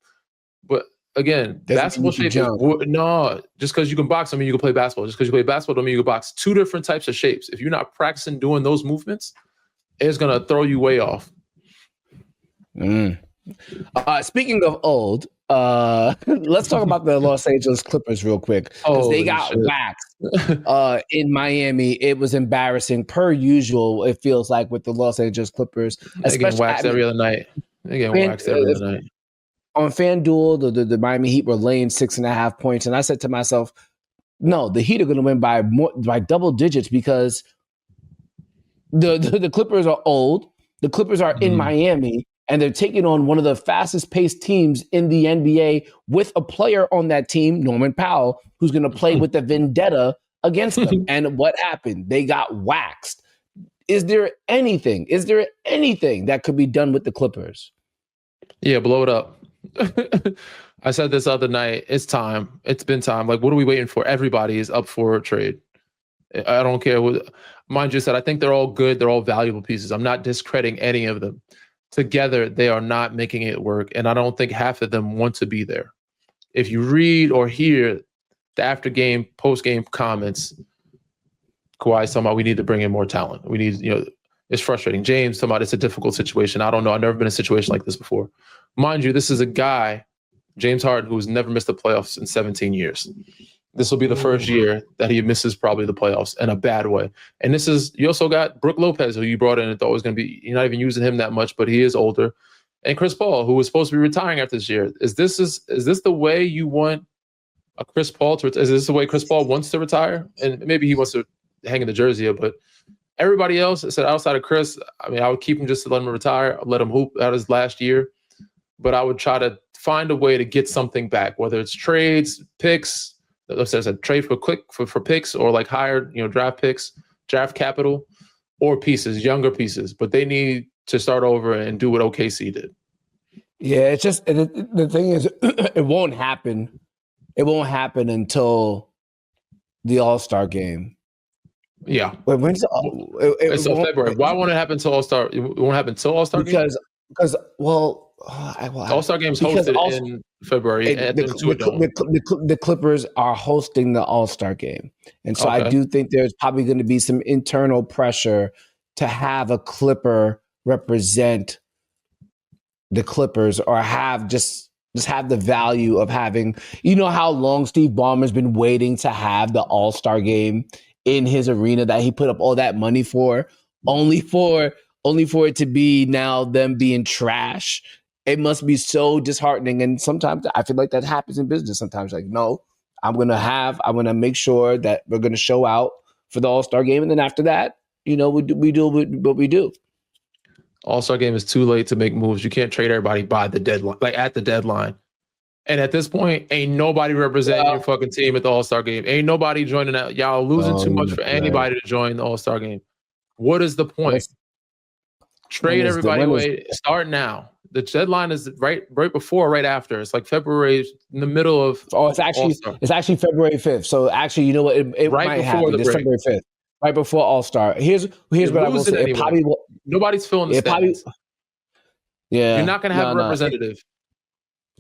S2: But again, basketball shape is no. Just because you can box, I mean you can play basketball. Just because you play basketball, don't mean you can box. Two different types of shapes. If you're not practicing doing those movements, it's gonna throw you way off.
S1: Speaking of old, let's talk about the Los Angeles Clippers real quick because they got waxed in Miami. It was embarrassing per usual. It feels like with the Los Angeles Clippers,
S2: they get waxed every other night. They get waxed every other night.
S1: On FanDuel, the Miami Heat were laying 6.5 points, and I said to myself, "No, the Heat are going to win by double digits because the Clippers are old. The Clippers are in Miami." And they're taking on one of the fastest paced teams in the NBA with a player on that team, Norman Powell, who's going to play with the vendetta against them. And what happened? They got waxed. Is there anything that could be done with the Clippers?
S2: Yeah, blow it up. I said this other night. It's time. It's been time. Like, what are we waiting for? Everybody is up for a trade. I don't care. Mind you, said I think they're all good. They're all valuable pieces. I'm not discrediting any of them. Together, they are not making it work, and I don't think half of them want to be there. If you read or hear the after-game, post-game comments, Kawhi's talking about we need to bring in more talent. We need, it's frustrating. James talking about it's a difficult situation. I don't know. I've never been in a situation like this before. Mind you, this is a guy, James Harden, who's never missed the playoffs in 17 years. This will be the first year that he misses probably the playoffs in a bad way. And you also got Brook Lopez, who you brought in and thought was going to be, you're not even using him that much, but he is older. and Chris Paul, who was supposed to be retiring after this year. Is this the way you want a Chris Paul to? Is this the way Chris Paul wants to retire? And maybe he wants to hang in the jersey, but everybody else said outside of Chris, I mean, I would keep him just to let him retire, let him hoop out his last year, but I would try to find a way to get something back, whether it's trades, picks. Let's say a trade for picks or like higher, draft picks, draft capital, or pieces, younger pieces. But they need to start over and do what OKC did.
S1: Yeah, it's just the thing is, it won't happen. It won't happen until the All-Star game.
S2: Yeah.
S1: Wait, when's
S2: it's February. Why won't it happen until All-Star? It won't happen until All-Star game? Because All-Star game's hosted in February.
S1: The Clippers are hosting the All-Star game. And so I do think there's probably going to be some internal pressure to have a Clipper represent the Clippers, or have just have the value of having, how long Steve Ballmer's been waiting to have the All-Star game in his arena that he put up all that money for, only for it to be now them being trash. It must be so disheartening. And sometimes I feel like that happens in business. Sometimes like, no, I'm going to make sure that we're going to show out for the All-Star game. And then after that, we do what we do.
S2: All-Star game is too late to make moves. You can't trade everybody by the deadline, like at the deadline. And at this point, ain't nobody representing your fucking team at the All-Star game. Ain't nobody joining that. Y'all losing too much for anybody to join the All-Star game. What is the point? Trade everybody away. Start now. The deadline is right before, right after. It's like February, in the middle of.
S1: Oh, it's actually February 5th. So actually, you know what? It right might happen. It's February 5th, right before All-Star. Here's what I will say.
S2: Anyway. Nobody's filling the stands. You're not going to have a representative.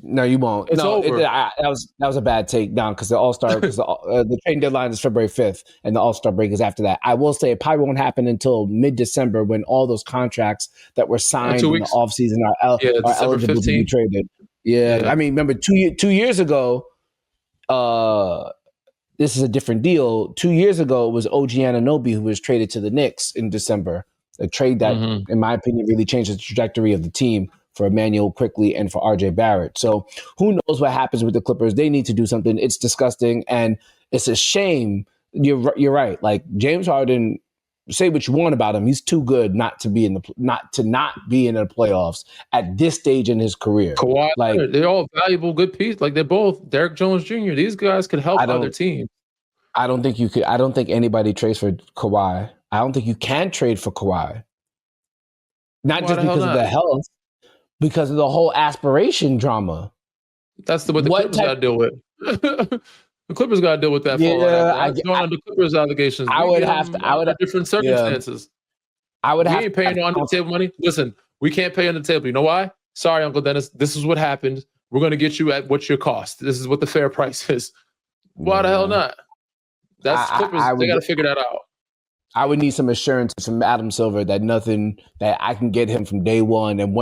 S1: No, you won't.
S2: It's over.
S1: That was a bad take down because the All-Star, the trading deadline is February 5th and the All-Star break is after that. I will say it probably won't happen until mid-December when all those contracts that were signed in the offseason are eligible 15th. To be traded. Yeah. I mean, remember 2 years ago, this is a different deal. 2 years ago, it was OG Anunoby who was traded to the Knicks in December. A trade that, in my opinion, really changed the trajectory of the team for Emmanuel Quickley and for RJ Barrett. So who knows what happens with the Clippers? They need to do something. It's disgusting. And it's a shame. You're right. Like James Harden, say what you want about him. He's too good not to be in the playoffs at this stage in his career.
S2: Kawhi, like they're all valuable, good pieces. Like they're both Derrick Jones Jr. These guys could help other teams.
S1: I don't think you could. I don't think anybody trades for Kawhi. I don't think you can trade for Kawhi. Not just because of the health. Because of the whole aspiration drama.
S2: That's what the Clippers got to deal with. The Clippers got to deal with that. The Clippers allegations.
S1: I would have
S2: different circumstances.
S1: I would have.
S2: We ain't paying on the table money. Listen, we can't pay on the table. You know why? Sorry, Uncle Dennis. This is what happened. We're going to get you at what's your cost. This is what the fair price is. Why the hell not? That's Clippers. They got to figure that out.
S1: I would need some assurance from Adam Silver that I can get him from day one. And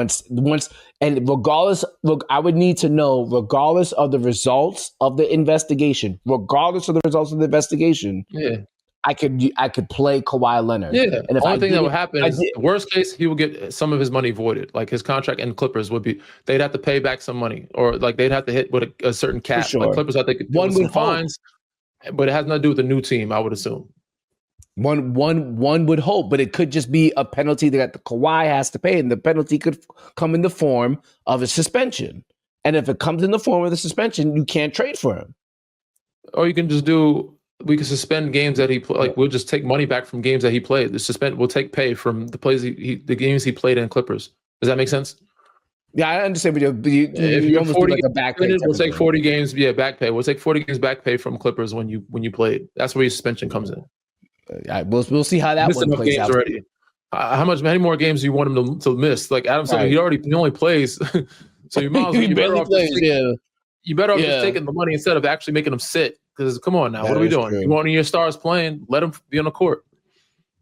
S1: regardless, look, I would need to know, regardless of the results of the investigation, I could play Kawhi Leonard.
S2: Yeah. And the only thing that would happen is, the worst case, he would get some of his money voided. Like his contract and Clippers they'd have to pay back some money, or like they'd have to hit with a certain cap.
S1: Sure.
S2: Like Clippers, I think, one with fines, but it has nothing to do with the new team, I would assume.
S1: One would hope, but it could just be a penalty that the Kawhi has to pay, and the penalty could come in the form of a suspension. And if it comes in the form of the suspension, you can't trade for him.
S2: Or you can just we can suspend games that he played. Like we'll just take money back from games that he played. We'll take pay from the plays the games he played in Clippers. Does that make sense?
S1: Yeah, I understand. But
S2: if you're
S1: almost
S2: 40,
S1: like a back pay.
S2: We'll take 40 games. Yeah, back pay. We'll take 40 games back pay from Clippers when you played. That's where your suspension comes in.
S1: We'll see how that one plays out.
S2: Already. How many more games do you want him to miss? Like Adam said, he only plays. So you might you better off just taking the money instead of actually making him sit. Because come on now, what are we doing? True. You want your stars playing? Let them be on the court.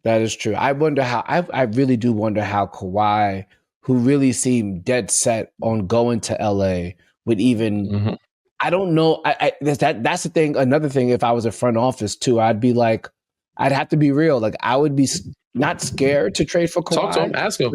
S1: That is true. I really do wonder how Kawhi, who really seemed dead set on going to LA, would even. Mm-hmm. I don't know. That's the thing. Another thing, if I was a front office too, I'd be like, I'd have to be real. Like I would be not scared to trade for Kawhi.
S2: Talk to him. Ask him.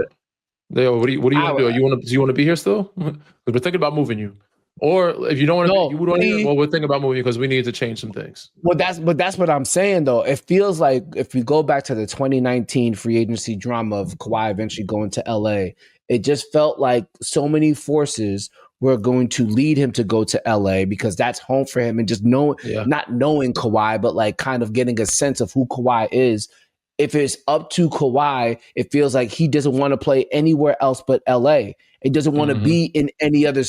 S2: Leo, what do you want to do? Do you want to be here still? Because we're thinking about moving you. Or if you don't want to, you would want to. Well, we're thinking about moving you because we need to change some things.
S1: Well, that's what I'm saying though. It feels like if we go back to the 2019 free agency drama of Kawhi eventually going to LA, it just felt like so many forces were going to lead him to go to LA because that's home for him, and just not knowing Kawhi, but like kind of getting a sense of who Kawhi is. If it's up to Kawhi, it feels like he doesn't want to play anywhere else but LA. He doesn't want to be in any other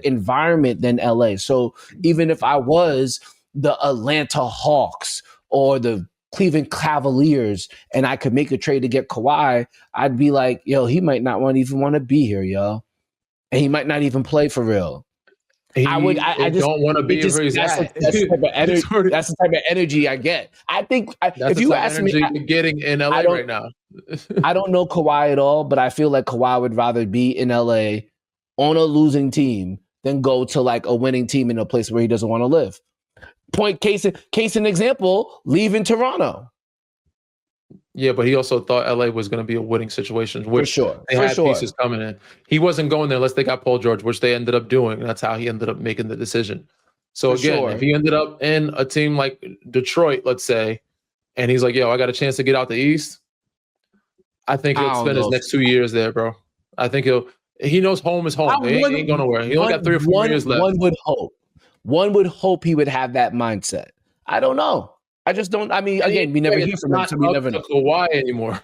S1: environment than LA. So even if I was the Atlanta Hawks or the Cleveland Cavaliers and I could make a trade to get Kawhi, I'd be like, yo, he might not even want to be here, yo. And he might not even play for real. I just don't want to be where he's at. That's the type of energy I get. I think if you ask me,
S2: you're getting in LA right now.
S1: I don't know Kawhi at all, but I feel like Kawhi would rather be in LA on a losing team than go to like a winning team in a place where he doesn't want to live. Case in example, leaving Toronto.
S2: Yeah, but he also thought LA was going to be a winning situation, which they had pieces coming in. He wasn't going there unless they got Paul George, which they ended up doing. And that's how he ended up making the decision. So again, if he ended up in a team like Detroit, let's say, and he's like, yo, I got a chance to get out the East, I think he'll spend his next 2 years there, bro. I think he knows home is home. He ain't going nowhere. He only got 3 or 4 years left.
S1: One would hope he would have that mindset. I don't know. I just don't. I mean, again, we never hear from him, so we never know.
S2: Kawhi anymore.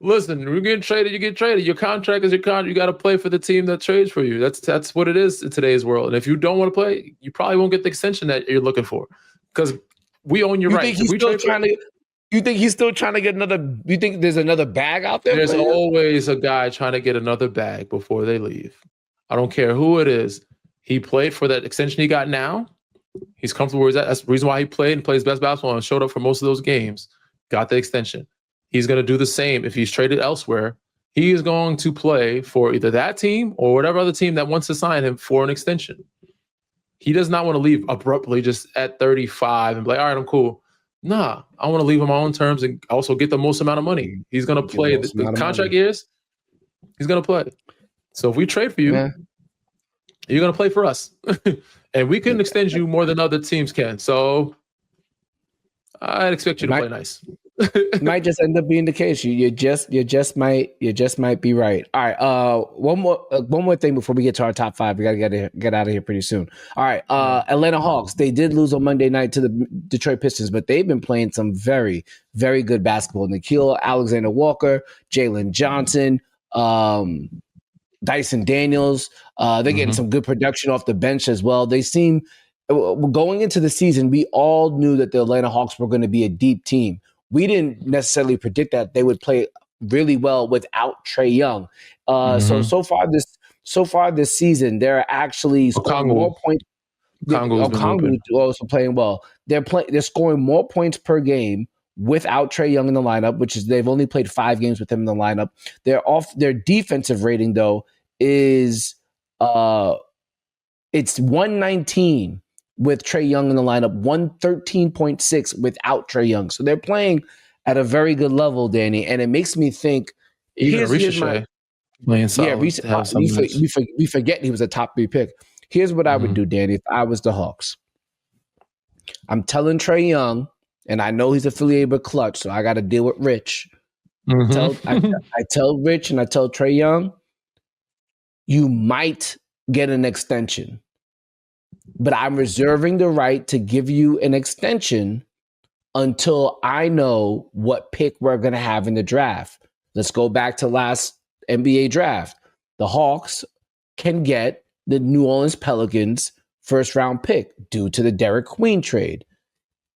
S2: Listen, we're getting traded. You get traded. Your contract is your contract. You got to play for the team that trades for you. That's what it is in today's world. And if you don't want to play, you probably won't get the extension that you're looking for because we own your rights. You
S1: think he's still trying to get another? You think there's another bag out there?
S2: There's always a guy trying to get another bag before they leave. I don't care who it is. He played for that extension he got now. He's comfortable where he's at. That's the reason why he played and plays best basketball and showed up for most of those games. Got the extension. He's going to do the same if he's traded elsewhere. He is going to play for either that team or whatever other team that wants to sign him for an extension. He does not want to leave abruptly just at 35 and be like, all right, I'm cool. Nah, I want to leave on my own terms and also get the most amount of money. He's going to play the contract years. He's going to play. So if we trade for you, you're going to play for us. And we can extend you more than other teams can. So I'd expect you to play nice.
S1: Might just end up being the case. You just might be right. All right. One more thing before we get to our top 5. We gotta get out of here pretty soon. All right. Atlanta Hawks. They did lose on Monday night to the Detroit Pistons, but they've been playing some very, very good basketball. Nickeil Alexander-Walker, Jalen Johnson, Dyson Daniels. They're getting some good production off the bench as well. They seem, going into the season, we all knew that the Atlanta Hawks were going to be a deep team. We didn't necessarily predict that they would play really well without Trae Young. So far this season, they're actually scoring more points. Okongwu is also playing well. They're scoring more points per game without Trae Young in the lineup, which is they've only played 5 games with him in the lineup. Their defensive rating though is it's 119 with Trae Young in the lineup, 113.6 without Trae Young. So they're playing at a very good level, Danny, and it makes me think.
S2: We
S1: forget he was a top 3 pick. Here's what I would do, Danny, if I was the Hawks. I'm telling Trae Young, and I know he's affiliated with Clutch, so I got to deal with Rich. I tell Rich and I tell Trae Young, you might get an extension, but I'm reserving the right to give you an extension until I know what pick we're going to have in the draft. Let's go back to last NBA draft. The Hawks can get the New Orleans Pelicans first round pick due to the Derek Queen trade.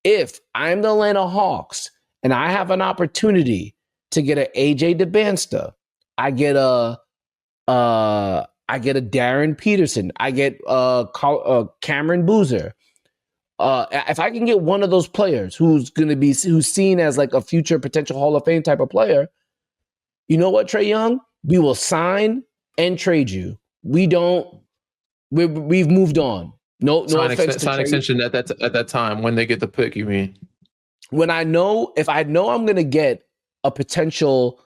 S1: If I'm the Atlanta Hawks and I have an opportunity to get an AJ DeBansta, I get a Darren Peterson, I get Cameron Boozer. If I can get one of those players who's seen as like a future potential Hall of Fame type of player, you know what, Trae Young? We will sign and trade you. We've moved on. No offense to
S2: sign extension at that time when they get the pick, you mean?
S1: If I know I'm going to get a potential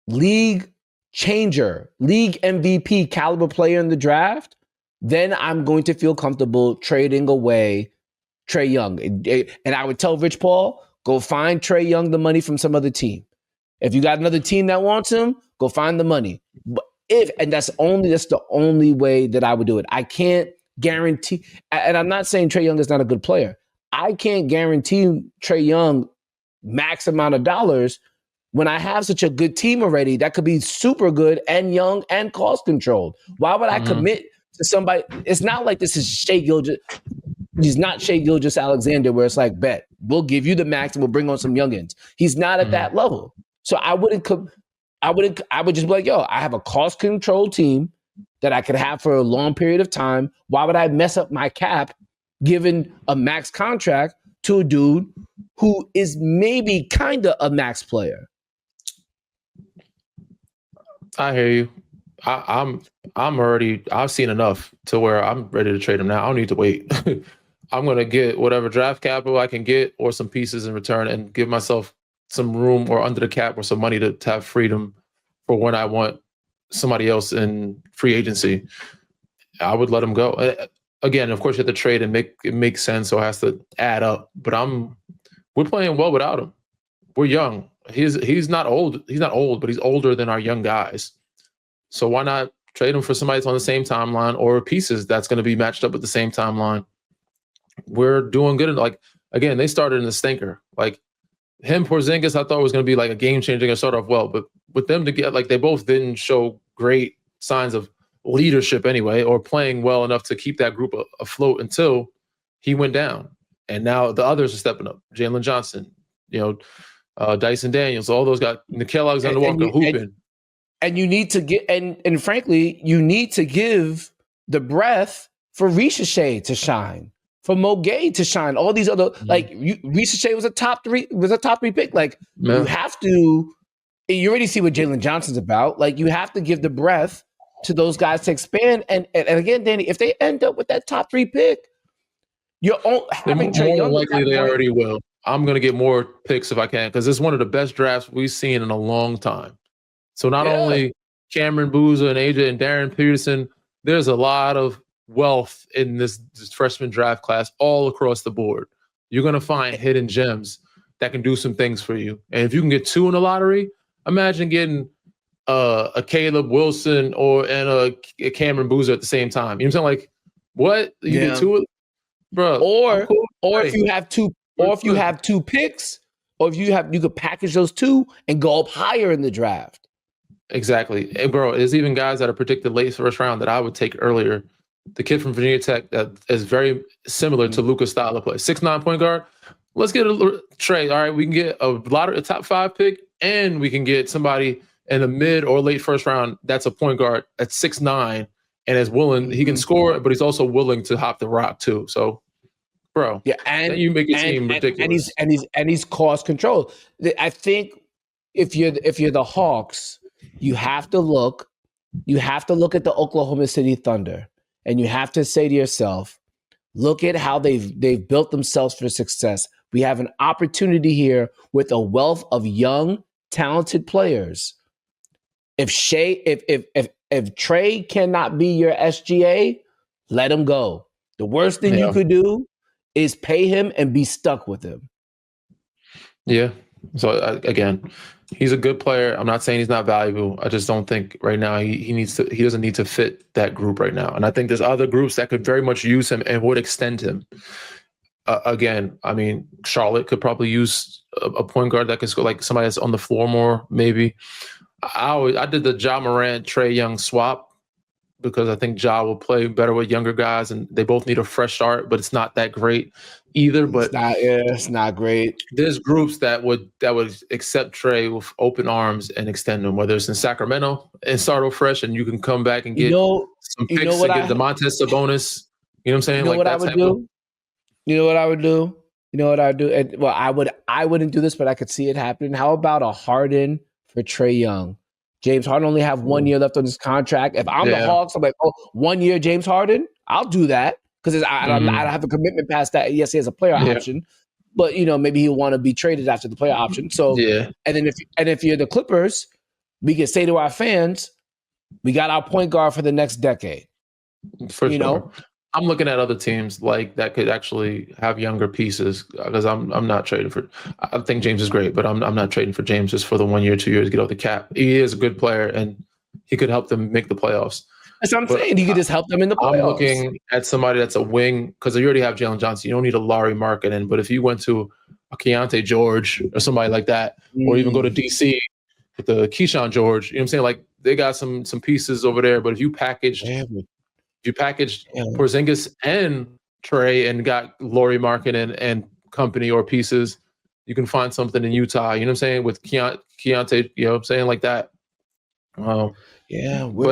S1: league changer, league MVP caliber player in the draft, then I'm going to feel comfortable trading away Trae Young. And I would tell Rich Paul, go find Trae Young the money from some other team. If you got another team that wants him, go find the money. But that's the only way that I would do it. I can't guarantee, and I'm not saying Trae Young is not a good player. I can't guarantee Trae Young max amount of dollars when I have such a good team already that could be super good and young and cost controlled. Why would I commit to somebody? It's not like this is Shai Gilgeous. He's not Shai Gilgeous-Alexander, where it's like, bet, we'll give you the max and we'll bring on some youngins. He's not at that level. So I would just be like, yo, I have a cost controlled team that I could have for a long period of time. Why would I mess up my cap giving a max contract to a dude who is maybe kind of a max player?
S2: I hear you. I'm already, I've seen enough to where I'm ready to trade him now. I don't need to wait. I'm going to get whatever draft capital I can get or some pieces in return and give myself some room or under the cap or some money to have freedom for when I want somebody else in free agency. I would let him go. Again, of course, you have to trade and it makes sense, so it has to add up. But we're playing well without him. We're young. He's not old. He's not old, but he's older than our young guys. So why not trade him for somebody that's on the same timeline or pieces that's going to be matched up with the same timeline? We're doing good. Like, again, they started in the stinker. Like, him, Porzingis, I thought was going to be like a game changer and start off well. But with them to get, like, they both didn't show great signs of leadership anyway, or playing well enough to keep that group afloat until he went down. And now the others are stepping up. Jalen Johnson, Dyson Daniels, all those guys, Nickeil Alexander-Walker, hooping.
S1: And you need to get, and frankly, you need to give the breath for Ricochet to shine, for Mo Gay to shine. All these other, Ricochet was a top three pick. Like, you have to, you already see what Jalen Johnson's about. Like, you have to give the breath to those guys to expand. And again, Danny, if they end up with that top 3 pick, you're having Trae Young.
S2: Likely they already will. I'm going to get more picks if I can, because it's one of the best drafts we've seen in a long time. So not only Cameron Boozer and AJ and Darren Peterson, there's a lot of wealth in this freshman draft class all across the board. You're going to find hidden gems that can do some things for you. And if you can get 2 in the lottery, imagine getting a Caleb Wilson and a Cameron Boozer at the same time. You know what I'm saying? Like, what? You get 2 of, bro?
S1: Or if you have 2, or if you have 2 picks, or if you could package those 2 and go up higher in the draft.
S2: Exactly. And bro, there's even guys that are predicted late first round that I would take earlier. The kid from Virginia Tech that is very similar to Luka's style of play. 6'9" point guard. Let's get a trade. All right, we can get a top 5 pick, and we can get somebody in the mid or late first round that's a point guard at 6'9" and is willing. He can score, but he's also willing to hop the rock too. So, bro,
S1: and
S2: you make it seem ridiculous.
S1: And he's cost control. I think if you're the Hawks, you have to look at the Oklahoma City Thunder, and you have to say to yourself, look at how they've built themselves for success. We have an opportunity here with a wealth of young, talented players. If Trae cannot be your SGA, let him go. The worst thing you could do is pay him and be stuck with him.
S2: Yeah. So again, he's a good player. I'm not saying he's not valuable. I just don't think right now he doesn't need to fit that group right now. And I think there's other groups that could very much use him and would extend him. Again, I mean, Charlotte could probably use a point guard that could score, like somebody that's on the floor more, maybe. I did the Ja Morant, Trae Young swap because I think Ja will play better with younger guys, and they both need a fresh start, but it's not that great either. But
S1: it's not great.
S2: There's groups that would accept Trae with open arms and extend him, whether it's in Sacramento and start off fresh, and you can come back and get some picks and get Domantas Sabonis. You know what I'm saying?
S1: You know what I would do? You know what I would do? You know what I would do? And, well, I wouldn't do this, but I could see it happening. How about a Harden for Trae Young? James Harden only have 1 year left on his contract. If I'm the Hawks, I'm like, 1 year James Harden? I'll do that because I don't have a commitment past that. Yes, he has a player option, but maybe he'll want to be traded after the player option. So and then if you're the Clippers, we can say to our fans, we got our point guard for the next decade.
S2: For sure. I'm looking at other teams like that could actually have younger pieces because I'm not trading for. I think James is great, but I'm not trading for James just for the 1 year, 2 years, get off the cap. He is a good player and he could help them make the playoffs.
S1: That's what I'm saying. He could just help them in the playoffs.
S2: I'm looking at somebody that's a wing because you already have Jalen Johnson. You don't need a Laurie Markkinen. But if you went to a Keontae George or somebody like that, or even go to DC with the Keyshawn George, you know what I'm saying? Like they got some pieces over there. But if you packaged Porzingis and Trae and got Laurie Markkinen and company or pieces, you can find something in Utah. You know what I'm saying? With Keontae, you know what I'm saying? Like that. But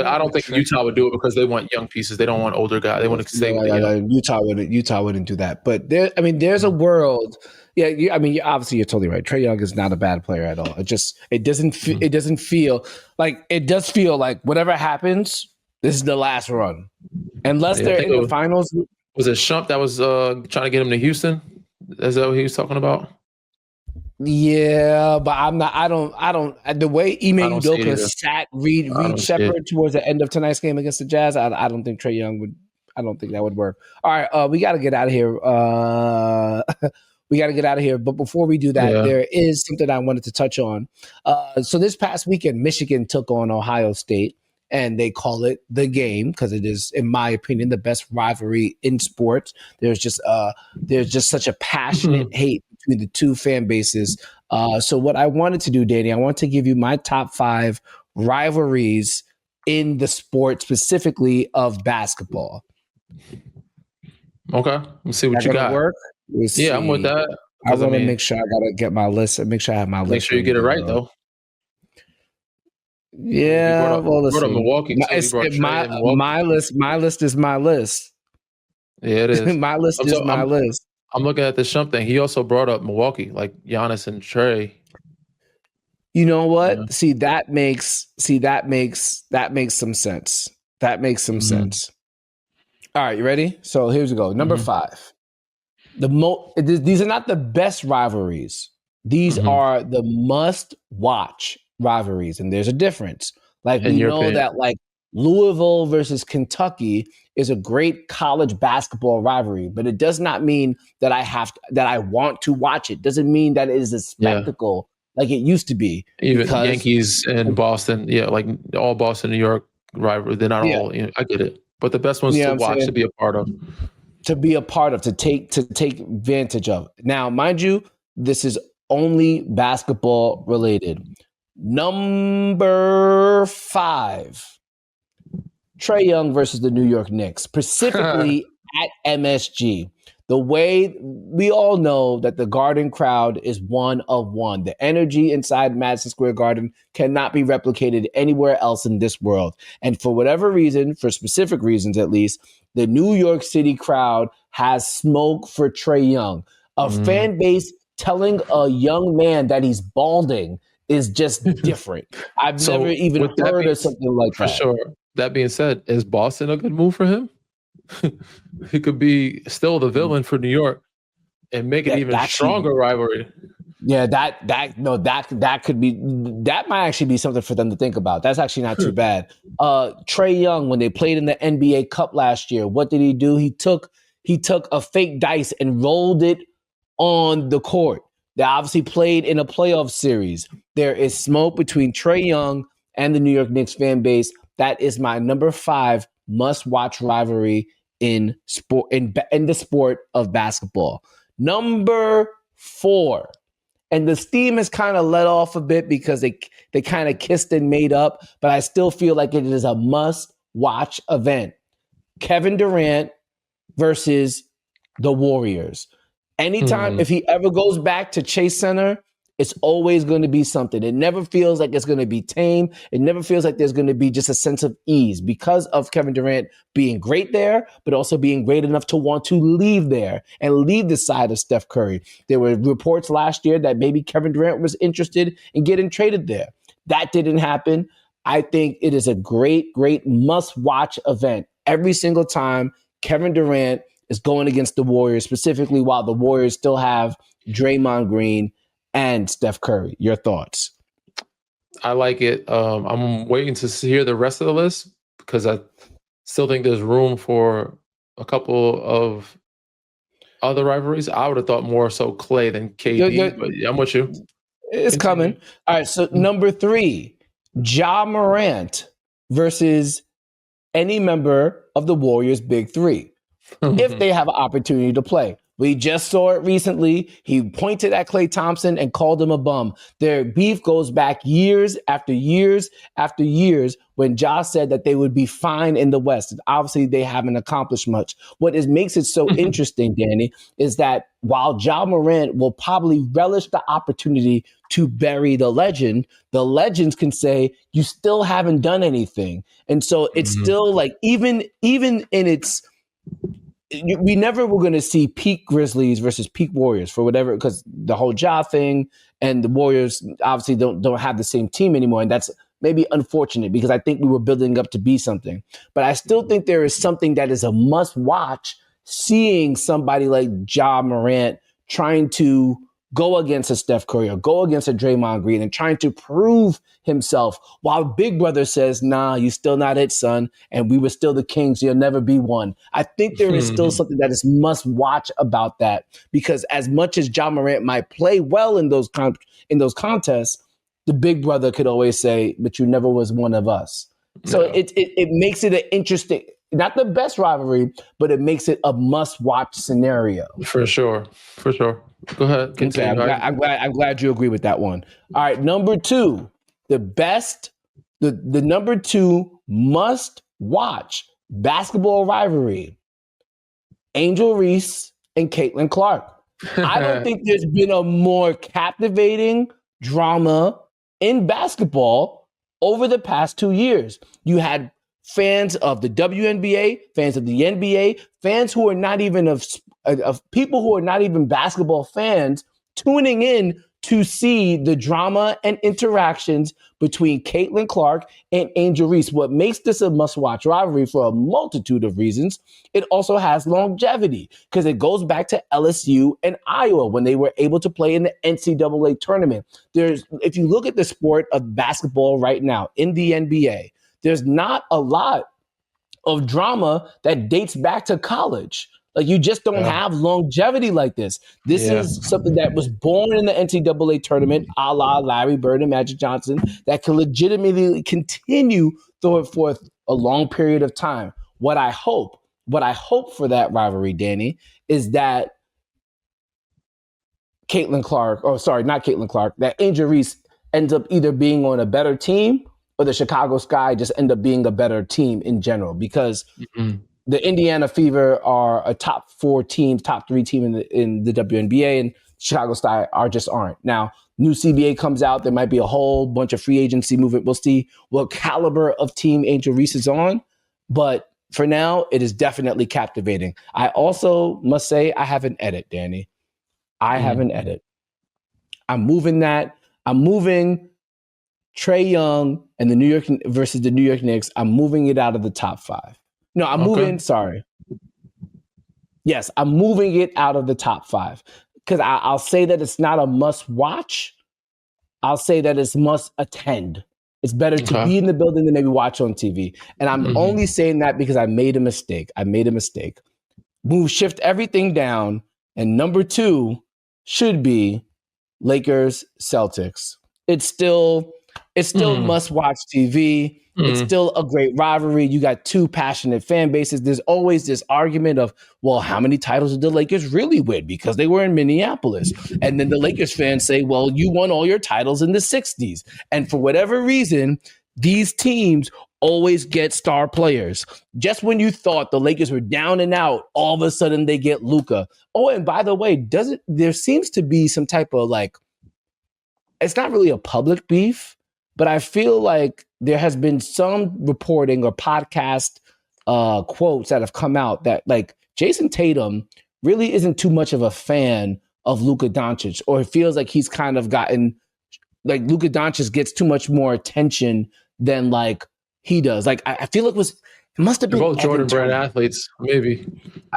S2: I don't think Utah would do it because they want young pieces. They don't want older guys. They want to stay with the young.
S1: Utah wouldn't do that. But there's a world. Yeah, obviously you're totally right. Trae Young is not a bad player at all. It doesn't feel like whatever happens, this is the last run. Unless they're in the finals.
S2: Was it Shump that was trying to get him to Houston? Is that what he was talking about?
S1: Yeah, but I'm not. I don't. The way Ime Udoka sat Reed Shepherd towards the end of tonight's game against the Jazz, I don't think Trae Young would. I don't think that would work. All right, we got to get out of here. But before we do that, there is something I wanted to touch on. So this past weekend, Michigan took on Ohio State, and they call it the game because it is, in my opinion, the best rivalry in sports. There's just such a passionate hate between the two fan bases. So what I wanted to do, Danny, I want to give you my top 5 rivalries in the sport, specifically of basketball.
S2: Okay, let's see what you got.
S1: Work?
S2: Yeah, I'm with that.
S1: I want to make sure I gotta get my list. Make sure I have my list.
S2: Make sure you get it right, though.
S1: Yeah, listen.
S2: Milwaukee.
S1: My list is my list.
S2: Yeah, it is.
S1: My list is my list.
S2: I'm looking at this Shump thing. He also brought up Milwaukee, like Giannis and Trae.
S1: You know what? Yeah. See, that makes some sense. That makes some sense. All right, you ready? So here's we go. Number 5. These are not the best rivalries. These are the must-watch rivalries, and there's a difference. Like we know that like Louisville versus Kentucky is a great college basketball rivalry, but it does not mean that I want to watch it. Doesn't mean that it is a spectacle like it used to be.
S2: Even Yankees and Boston, like all Boston, New York rivalry. They're not all. I get it, but the best ones to watch, to be a part of, to take advantage of. Now, mind you, this is only basketball related. Number 5, Trae Young versus the New York Knicks, specifically at MSG. The way we all know that the Garden crowd is one of one. The energy inside Madison Square Garden cannot be replicated anywhere else in this world. And for whatever reason, for specific reasons at least, the New York City crowd has smoke for Trae Young. A fan base telling a young man that he's balding is just different. I've never even heard of something like that. For sure. That being said, is Boston a good move for him? He could be still the villain for New York and make it even stronger rivalry.
S1: Yeah, that could be, that might actually be something for them to think about. That's actually not too bad. Trae Young, when they played in the NBA Cup last year, what did he do? He took a fake dice and rolled it on the court. They obviously played in a playoff series. There is smoke between Trae Young and the New York Knicks fan base. That is my number 5 must-watch rivalry in sport in the sport of basketball. Number 4, and the steam has kind of let off a bit because they kind of kissed and made up, but I still feel like it is a must-watch event. Kevin Durant versus the Warriors. Anytime, if he ever goes back to Chase Center, it's always going to be something. It never feels like it's going to be tame. It never feels like there's going to be just a sense of ease because of Kevin Durant being great there, but also being great enough to want to leave there and leave the side of Steph Curry. There were reports last year that maybe Kevin Durant was interested in getting traded there. That didn't happen. I think it is a great, great must-watch event. Every single time Kevin Durant is going against the Warriors, specifically while the Warriors still have Draymond Green and Steph Curry. Your thoughts?
S2: I like it. I'm waiting to hear the rest of the list because I still think there's room for a couple of other rivalries. I would have thought more so Clay than KD, but I'm with you.
S1: It's coming. All right, so number 3, Ja Morant versus any member of the Warriors' Big Three, if they have an opportunity to play. We just saw it recently. He pointed at Klay Thompson and called him a bum. Their beef goes back years after years after years when Ja said that they would be fine in the West. And obviously, they haven't accomplished much. What makes it so interesting, Danny, is that while Ja Morant will probably relish the opportunity to bury the legends can say, you still haven't done anything. And so it's still like, even in its, we never were going to see peak Grizzlies versus peak Warriors for whatever, because the whole Ja thing, and the Warriors obviously don't have the same team anymore. And that's maybe unfortunate because I think we were building up to be something. But I still think there is something that is a must watch, seeing somebody like Ja Morant trying to go against a Steph Curry or go against a Draymond Green and trying to prove himself while Big Brother says, nah, you still not it, son. And we were still the kings. You'll never be one. I think there is still something that is must watch about that, because as much as Ja Morant might play well in those contests, the Big Brother could always say, but you never was one of us. So it makes it an interesting, not the best rivalry, but it makes it a must-watch scenario.
S2: For sure. Go ahead. Continue.
S1: Okay, I'm glad you agree with that one. All right, number 2, the number 2 must-watch basketball rivalry: Angel Reese and Caitlin Clark. I don't think there's been a more captivating drama in basketball over the past 2 years. You had fans of the WNBA, fans of the NBA, fans who are not even of people who are not even basketball fans tuning in to see the drama and interactions between Caitlin Clark and Angel Reese. What makes this a must-watch rivalry for a multitude of reasons, it also has longevity because it goes back to LSU and Iowa when they were able to play in the NCAA tournament. If you look at the sport of basketball right now in the NBA, there's not a lot of drama that dates back to college. Like, you just don't have longevity like this. This is something that was born in the NCAA tournament, a la Larry Bird and Magic Johnson, that can legitimately continue for a long period of time. What I hope for that rivalry, Danny, is that that Angel Reese ends up either being on a better team, or the Chicago Sky just end up being a better team in general, because the Indiana Fever are a top 3 team in the WNBA, and Chicago Sky aren't. Now, new CBA comes out. There might be a whole bunch of free agency movement. We'll see what caliber of team Angel Reese is on. But for now, it is definitely captivating. I also must say I have an edit, Danny. I have an edit. I'm moving Trae Young and the New York versus the New York Knicks. I'm moving it out of the top 5. No, I'm moving it out of the top 5, because I'll say that it's not a must watch. I'll say that it's must attend. It's better to be in the building than maybe watch on TV. And I'm only saying that because I made a mistake. Shift everything down. And number 2 should be Lakers Celtics. It's still must watch TV. It's still a great rivalry. You got 2 passionate fan bases. There's always this argument of, well, how many titles did the Lakers really win? Because they were in Minneapolis. And then the Lakers fans say, well, you won all your titles in the 60s. And for whatever reason, these teams always get star players. Just when you thought the Lakers were down and out, all of a sudden they get Luka. Oh, and by the way, there seems to be some type of, like, it's not really a public beef, but I feel like there has been some reporting or podcast quotes that have come out that, like, Jason Tatum really isn't too much of a fan of Luka Doncic, or it feels like he's kind of gotten, like, Luka Doncic gets too much more attention than, like, he does. Like, I feel like it must have been
S2: both Jordan Brand athletes, maybe.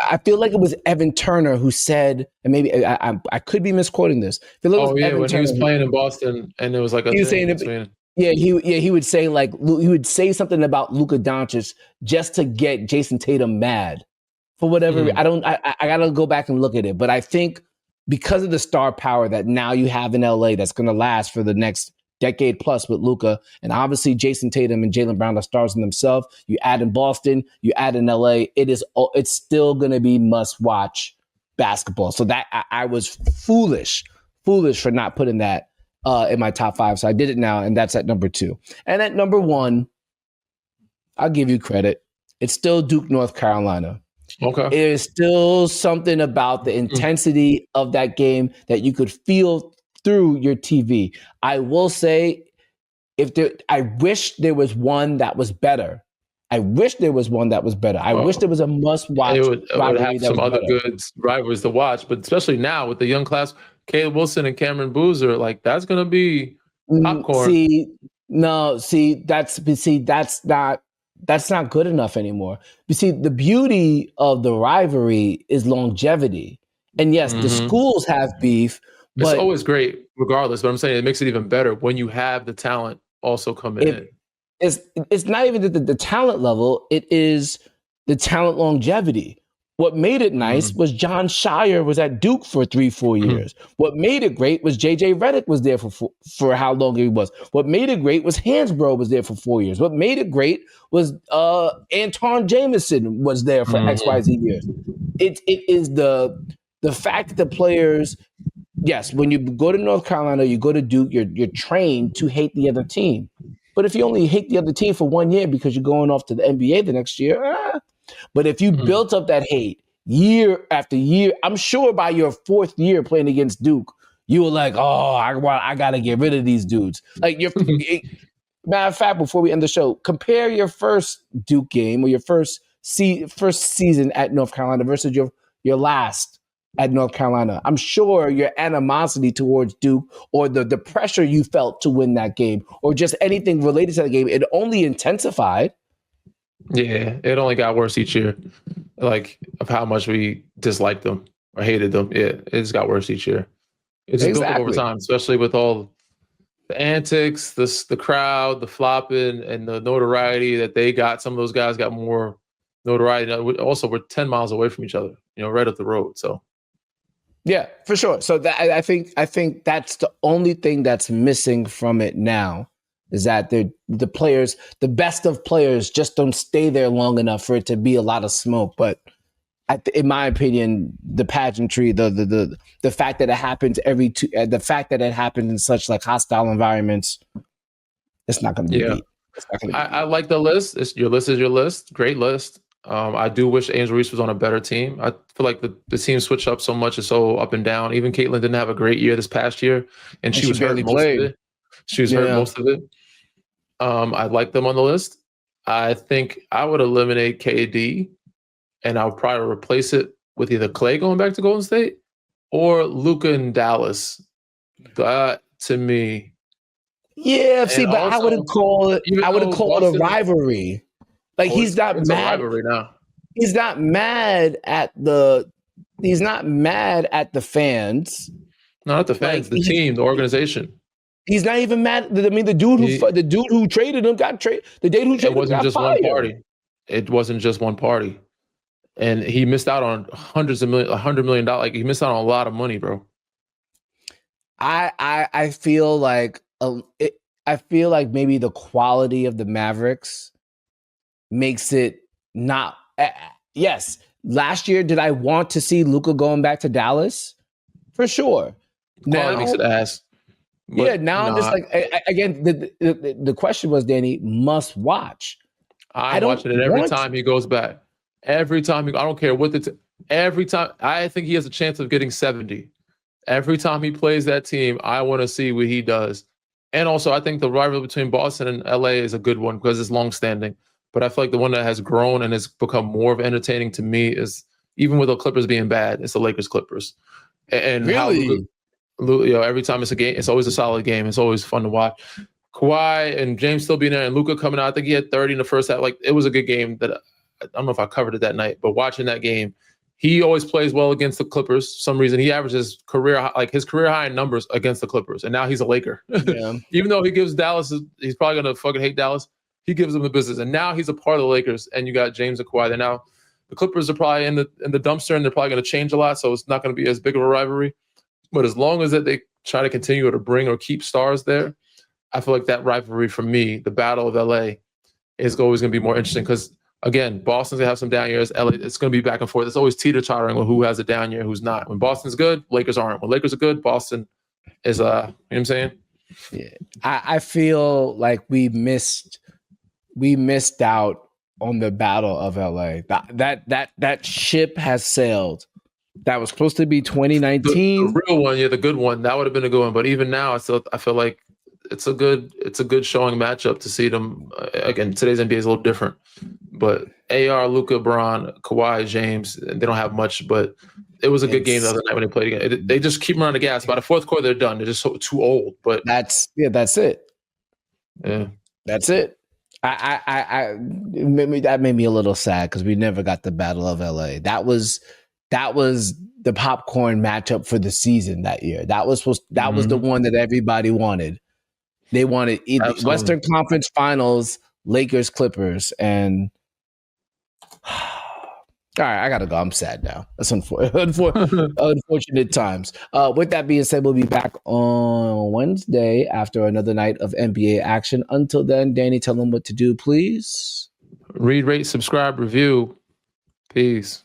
S1: I feel like it was Evan Turner who said, and maybe I could be misquoting this.
S2: When he was playing in Boston, and it was like he was saying
S1: he would say he would say something about Luka Doncic just to get Jason Tatum mad for whatever. I gotta go back and look at it, but I think because of the star power that now you have in LA that's going to last for the next decade plus with Luka, and obviously Jason Tatum and Jaylen Brown are stars in themselves. You add in Boston, you add in LA, it's still going to be must watch basketball. So that I was foolish for not putting that in my top 5. So I did it now, and that's at number 2. And at number 1, I'll give you credit. It's still Duke, North Carolina.
S2: Okay.
S1: There's still something about the intensity of that game that you could feel through your TV. I will say, I wish there was one that was better. I wish there was a must-watch.
S2: It would have some other good rivalries to watch, but especially now with the young class, Caleb Wilson and Cameron Boozer, like that's gonna be popcorn.
S1: That's not good enough anymore. You see, the beauty of the rivalry is longevity. And yes, the schools have beef.
S2: But it's always great regardless, but I'm saying it makes it even better when you have the talent also coming in.
S1: It's not even the talent level, it is the talent longevity. What made it nice was John Shire was at Duke for 3-4 years. What made it great was JJ Redick was there for how long he was. What made it great was Hansbrough was there for 4 years. What made it great was Anton Jameson was there for XYZ years. It is the fact that the players, yes, when you go to North Carolina, you go to Duke, you're trained to hate the other team. But if you only hate the other team for 1 year because you're going off to the NBA the next year, But if you built up that hate year after year, I'm sure by your 4th year playing against Duke, you were like, oh, I got to get rid of these dudes. Like, matter of fact, before we end the show, compare your first Duke game or your first season at North Carolina versus your last at North Carolina. I'm sure your animosity towards Duke or the pressure you felt to win that game or just anything related to the game, it only intensified.
S2: Yeah, it only got worse each year, like of how much we disliked them or hated them. Yeah, it just got worse each year. It's just built up over time, especially with all the antics, the crowd, the flopping, and the notoriety that they got. Some of those guys got more notoriety. Also, we're 10 miles away from each other, right up the road. So,
S1: yeah, for sure. So that I think that's the only thing that's missing from it now. Is that the players, the best of players, just don't stay there long enough for it to be a lot of smoke. But in my opinion, the pageantry, the fact that it happens the fact that it happens in such like hostile environments, it's not going to be beat.
S2: I like the list. Your list is your list. Great list. I do wish Angel Reese was on a better team. I feel like the team switched up so much. It's so up and down. Even Caitlin didn't have a great year this past year, and she was hurt most of it. She was hurt most of it. I like them on the list. I think I would eliminate KD, and I would probably replace it with either Clay going back to Golden State or Luka in Dallas. That to me.
S1: Yeah, see, but also, I wouldn't call it. I wouldn't call it a rivalry. Like he's not mad.
S2: A rivalry now.
S1: He's not mad at the. He's not mad at the fans.
S2: Not the fans. The team, the organization.
S1: He's not even mad. I mean, the dude who traded him got traded. The dude who traded him got fired.
S2: It wasn't just one party, and he missed out on $100 million. Like he missed out on a lot of money, bro.
S1: I feel like maybe the quality of the Mavericks makes it not. Yes, last year did I want to see Luka going back to Dallas? For sure.
S2: Now makes it ass.
S1: Now I'm just like again. The question was, Danny, must watch.
S2: I'm watching it every time he goes back. Every time I don't care what every time I think he has a chance of getting 70. Every time he plays that team, I want to see what he does. And also, I think the rivalry between Boston and LA is a good one because it's longstanding. But I feel like the one that has grown and has become more of entertaining to me is even with the Clippers being bad, it's the Lakers Clippers. And
S1: really?
S2: Every time it's a game, it's always a solid game. It's always fun to watch. Kawhi and James still being there and Luka coming out. I think he had 30 in the first half. Like it was a good game that I don't know if I covered it that night, but watching that game, he always plays well against the Clippers. For some reason, he averages his career high in numbers against the Clippers, and now he's a Laker.
S1: Yeah.
S2: Even though he gives Dallas, he's probably gonna fucking hate Dallas. He gives them the business, and now he's a part of the Lakers. And you got James and Kawhi. They're now the Clippers are probably in the dumpster, and they're probably going to change a lot, so it's not going to be as big of a rivalry. But as long as that they try to continue to bring or keep stars there, I feel like that rivalry for me, the Battle of LA, is always going to be more interesting because. Again, Boston's going to have some down years. LA, it's going to be back and forth. It's always teeter-tottering on who has a down year, who's not. When Boston's good, Lakers aren't. When Lakers are good, Boston is, you know what I'm saying?
S1: Yeah. I feel like we missed out on the Battle of LA. That ship has sailed. That was supposed to be 2019.
S2: The real one, the good one. That would have been a good one. But even now, I feel like it's a good showing matchup to see them. Again, today's NBA is a little different. But AR, Luka, Bron, Kawhi, James, they don't have much, but it was a good game the other night when they played again. They just keep them on the gas. By the fourth quarter, they're done. They're just too old. But
S1: that's it.
S2: Yeah,
S1: that's it. That made me a little sad because we never got the Battle of LA. That was the popcorn matchup for the season that year. That was the one that everybody wanted. They wanted either Western Conference Finals, Lakers, Clippers, and all right, I gotta go. I'm sad now. That's unfortunate times. With that being said, we'll be back on Wednesday after another night of NBA action. Until then, Danny, tell them what to do, please.
S2: Read, rate, subscribe, review. Peace.